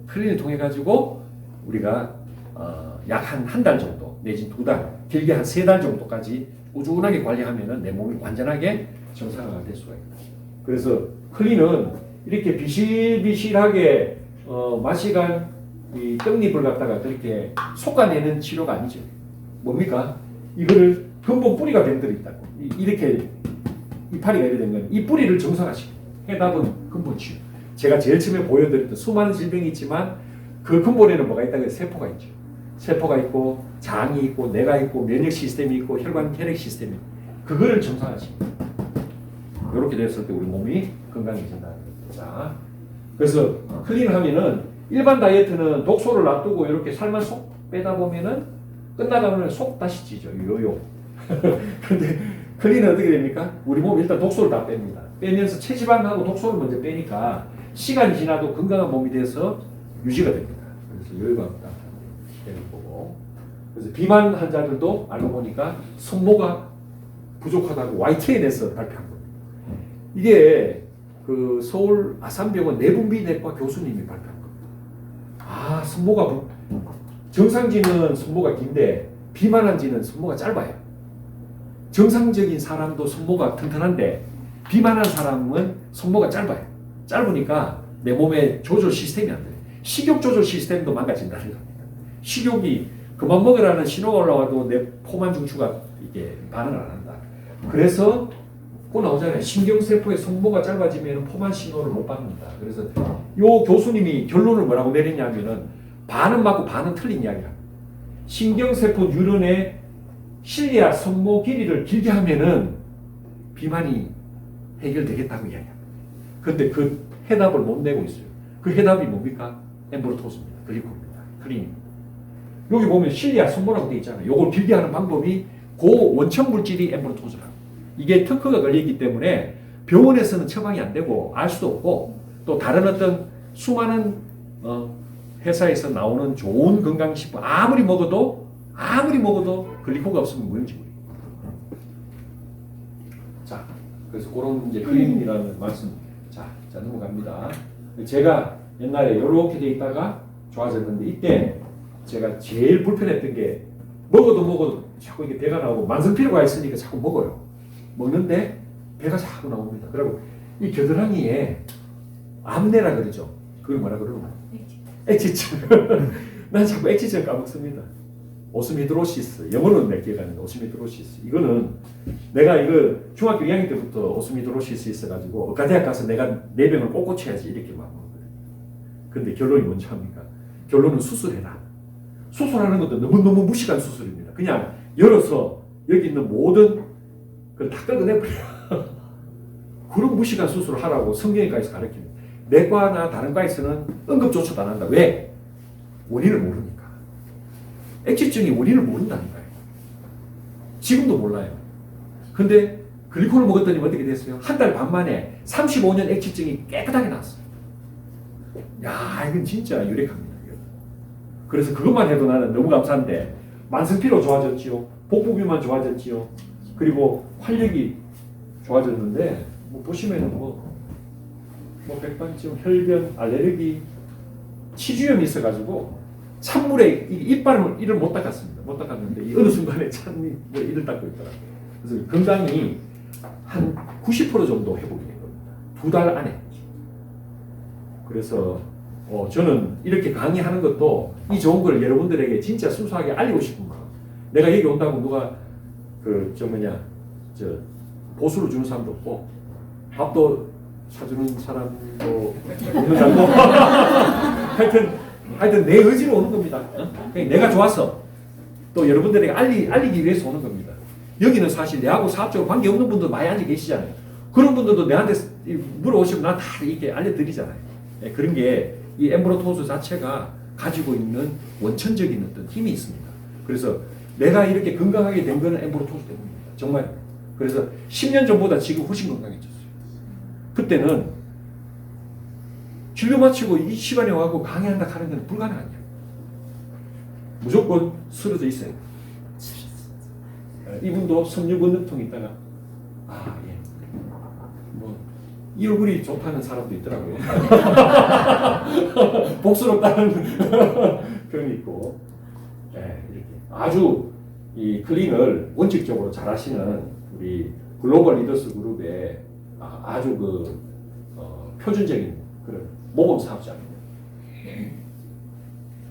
클린을 통해 가지고 우리가 약 한 달 정도 내지 2달, 길게 한 3달 정도까지 꾸준하게 관리하면은 내 몸이 완전하게 정상화가 될 수가 있다. 그래서 클린은 이렇게 비실비실하게 맛이 간 이 떡잎을 갖다가 그렇게 솎아내는 치료가 아니죠. 뭡니까? 이거를 근본 뿌리가 병들어 있다고. 이렇게 이파리가 이래 된 건 이 뿌리를 정상화시켜. 해답은 근본 치유. 제가 제일 처음에 보여드렸던 수많은 질병이 있지만 그 근본에는 뭐가 있다고 해요? 세포가 있죠. 세포가 있고, 장이 있고, 뇌가 있고, 면역 시스템이 있고, 혈관 혈액 시스템이 있고, 그거를 정상화시켜. 이렇게 됐을 때 우리 몸이 건강해진다는 거죠. 자, 그래서 클린하면은 일반 다이어트는 독소를 놔두고 이렇게 살만 속 빼다 보면은 끝나가면 속 다시 찌죠. 요요. 근데 클린은 어떻게 됩니까? 우리 몸이 일단 독소를 다 뺍니다. 빼면서 체지방하고 독소를 먼저 빼니까 시간이 지나도 건강한 몸이 돼서 유지가 됩니다. 그래서 여유가 없다. 되는 거고. 그래서 비만 환자들도 알고 보니까 성모가 부족하다고 YTN에서 발표한 겁니다. 이게 그 서울 아산병원 내분비내과 교수님이 발표한 겁니다. 아, 성모가 정상지는 성모가 긴데 비만한지는 성모가 짧아요. 정상적인 사람도 성모가 튼튼한데 비만한 사람은 성모가 짧아요. 짧으니까 내 몸의 조절 시스템이 안 돼요. 식욕 조절 시스템도 망가진다는 겁니다. 식욕이 그만 먹으라는 신호가 올라와도 내 포만 중추가 이게 반응을 안 한다. 그래서 꼭 나오잖아요. 신경세포의 성모가 짧아지면 포만 신호를 못 받는다. 그래서 요 교수님이 결론을 뭐라고 내렸냐면은 반은 맞고 반은 틀린 이야기야. 신경세포 뉴런의 실리아 성모 길이를 길게 하면은 비만이 해결되겠다고 이야기합니다. 근데 그 해답을 못 내고 있어요. 그 해답이 뭡니까? 엠브로토스입니다. 글리코입니다. 클린입니다. 여기 보면 실리아 성모라고 되어 있잖아요. 요걸 길게 하는 방법이 고 원천 물질이 엠브로토스라. 이게 특허가 걸리기 때문에 병원에서는 처방이 안 되고 알 수도 없고 또 다른 어떤 수많은 회사에서 나오는 좋은 건강식품 아무리 먹어도 글리코가 없으면 무용지물이에요. 자, 그래서 그런 이제 클린이라는 말씀. 자 넘어갑니다. 제가 옛날에 이렇게 돼 있다가 좋아졌는데 이때 제가 제일 불편했던 게 먹어도 자꾸 이게 배가 나오고 만성피로가 있으니까 자꾸 먹어요. 먹는데 배가 자꾸 나옵니다. 그리고 이 겨드랑이에 암내라 그러죠. 그걸 뭐라 그러나? 엑지층. 난 자꾸 엑지층 까먹습니다. 오스미드로시스. 영어로는 내 기억이 안 나는데 오스미드로시스. 이거는 내가 이거 중학교 2학년 때부터 오스미드로시스 있어가지고 의과대학 가서 내가 내 병을 꼭 고쳐야지 이렇게 막 먹어요. 근데 결론이 뭔지 압니까? 결론은 수술해라. 수술하는 것도 너무너무 무식한 수술입니다. 그냥 열어서 여기 있는 모든 그걸 다 끄어내버려. 그런 무식한 수술을 하라고 성경외과에서 가르칩니다. 내과나 다른 과에서는 응급조치도 안 한다. 왜? 원인을 모르니까. 액취증이 원인을 모른다는 거예요. 지금도 몰라요. 근데 글리코를 먹었더니 어떻게 됐어요? 한 달 반 만에 35년 액취증이 깨끗하게 나왔어요. 야, 이건 진짜 유력합니다. 그래서 그것만 해도 나는 너무 감사한데 만성피로 좋아졌지요. 복부비만 좋아졌지요. 그리고 활력이 좋아졌는데 뭐 보시면은 뭐 백반증, 혈변, 알레르기, 치주염이 있어가지고 찬물에 이빨을 못 닦았습니다. 못 닦았는데 이 어느 순간에 찬물에 이를 닦고 있더라고요. 그래서 건강이 한 90% 정도 회복이 된 겁니다. 2달 안에. 그래서 저는 이렇게 강의하는 것도 이 좋은 걸 여러분들에게 진짜 순수하게 알리고 싶은 마음. 내가 여기 온다고 누가 보수를 주는 사람도 없고 밥도 사주는 사람도 없는 사람도 하여튼 내 의지로 오는 겁니다. 그냥 내가 좋아서 또 여러분들에게 알리기 위해서 오는 겁니다. 여기는 사실 내하고 사업적으로 관계없는 분들 많이 앉아 계시잖아요. 그런 분들도 내한테 물어오시면 난 다 이렇게 알려드리잖아요. 그런 게 이 엠브로토스 자체가 가지고 있는 원천적인 어떤 힘이 있습니다. 그래서 내가 이렇게 건강하게 된 거는 엠브로토스 때문입니다. 정말. 그래서 10년 전보다 지금 훨씬 건강해졌어요. 그때는 진료 마치고 이 시간에 와서 강의한다 하는 건 불가능하냐. 무조건 쓰러져 있어야 돼요. 이분도 섬유건너통이 있다가 이 얼굴이 좋다는 사람도 있더라고요. 복스럽다는 그런 게 있고, 이렇게 아주 이 클린을 원칙적으로 잘 하시는 우리 글로벌 리더스 그룹의 아주 표준적인 그런 모범 사업자입니다.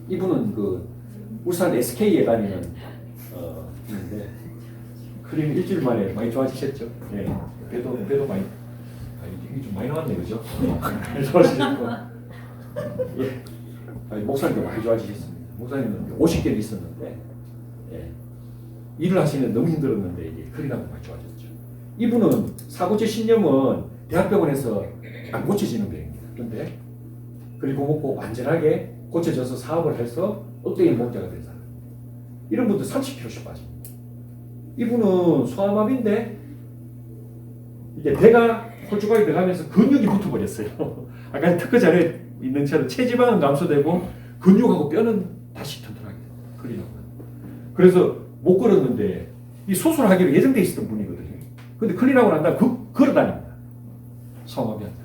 이분은 울산 SK에 다니는 분인데 클린 일주일 만에 많이 좋아지셨죠? 예, 배도 많이. 이게 좀 많이 나왔네, 그죠? 좋아지셨고. 예. 목사님도 많이 좋아지셨습니다. 목사님은 50개는 있었는데, 일을 하시면 너무 힘들었는데, 이제 클린하고 많이 좋아졌죠. 이분은 사고체 신염은 대학병원에서 안 고쳐지는 병입니다. 그런데, 그리고 먹고 완전하게 고쳐져서 사업을 해서 억대인 목자가 된 사람. 이런 분들 30kg씩 빠집니다. 이분은 소아마비인데 이게 배가 홀쭉하게 들어가면서 근육이 붙어버렸어요. 아까 특허 자료에 있는 처럼 체지방은 감소되고 근육하고 뼈는 다시 튼튼하게 그리려고. 그래서 못 걸었는데 이 수술하기로 예정돼 있었던 분이거든요. 근데 클린하고 난 다음에 걸어다닙니다. 소아마비한테.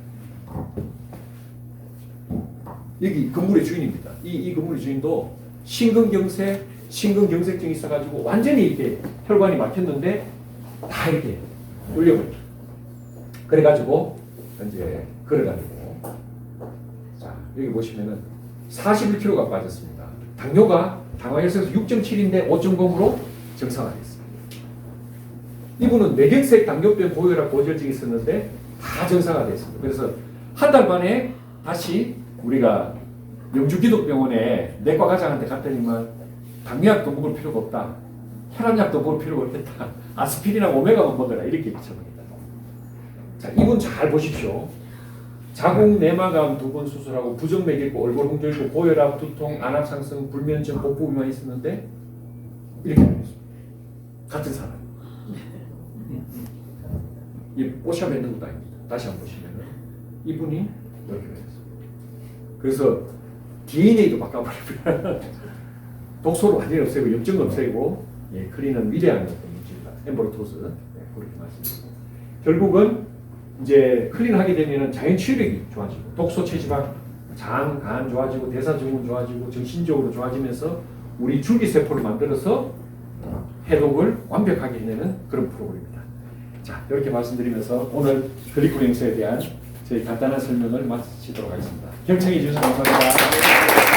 여기 건물의 주인입니다. 이 건물의 주인도 심근경색증이 있어가지고 완전히 이렇게 혈관이 막혔는데 다 이렇게 올려버려. 그래가지고 이제 걸어다니고. 자, 여기 보시면은 41kg가 빠졌습니다. 당뇨가 당화혈색소 6.7인데 5.0으로 정상화됐습니다. 이분은 뇌경색 당뇨병 고혈압 고지혈증이 있었는데 다 정상화됐습니다. 그래서 한 달 만에 다시 우리가 영주기독병원에 내과 과장한테 갔더니만 당뇨약도 먹을 필요가 없다. 혈압약도 먹을 필요가 없겠다. 아스피린하고 오메가만 먹어라. 이렇게 비춰봅니다. 자, 이분 잘 보십시오. 자궁 내막암 2번 수술하고 부정맥 있고 얼굴 홍조 있고 고혈압, 두통, 안압 상승, 불면증, 복부 비만 있었는데 이렇게 변했습니다. 같은 사람. 이 뽀샵 있는 것도 아닙니다. 다시 한번 보시면은 이분이 이렇게 변했습니다. 그래서 DNA도 바꿔버립니다. 독소를 완전히 없애고 염증을 없애고 클린은 위대한 어떤 물질이다. 엠보르토스 그렇게 말씀드립니다. 결국은 이제 클린하게 되면은 자연 치유력이 좋아지고 독소 체지방, 장, 간 좋아지고 대사 증후군 좋아지고 정신적으로 좋아지면서 우리 줄기세포를 만들어서 해독을 완벽하게 해내는 그런 프로그램입니다. 자, 이렇게 말씀드리면서 오늘 글리코렌스에 대한 저희 간단한 설명을 마치도록 하겠습니다. 경청해 주셔서 감사합니다.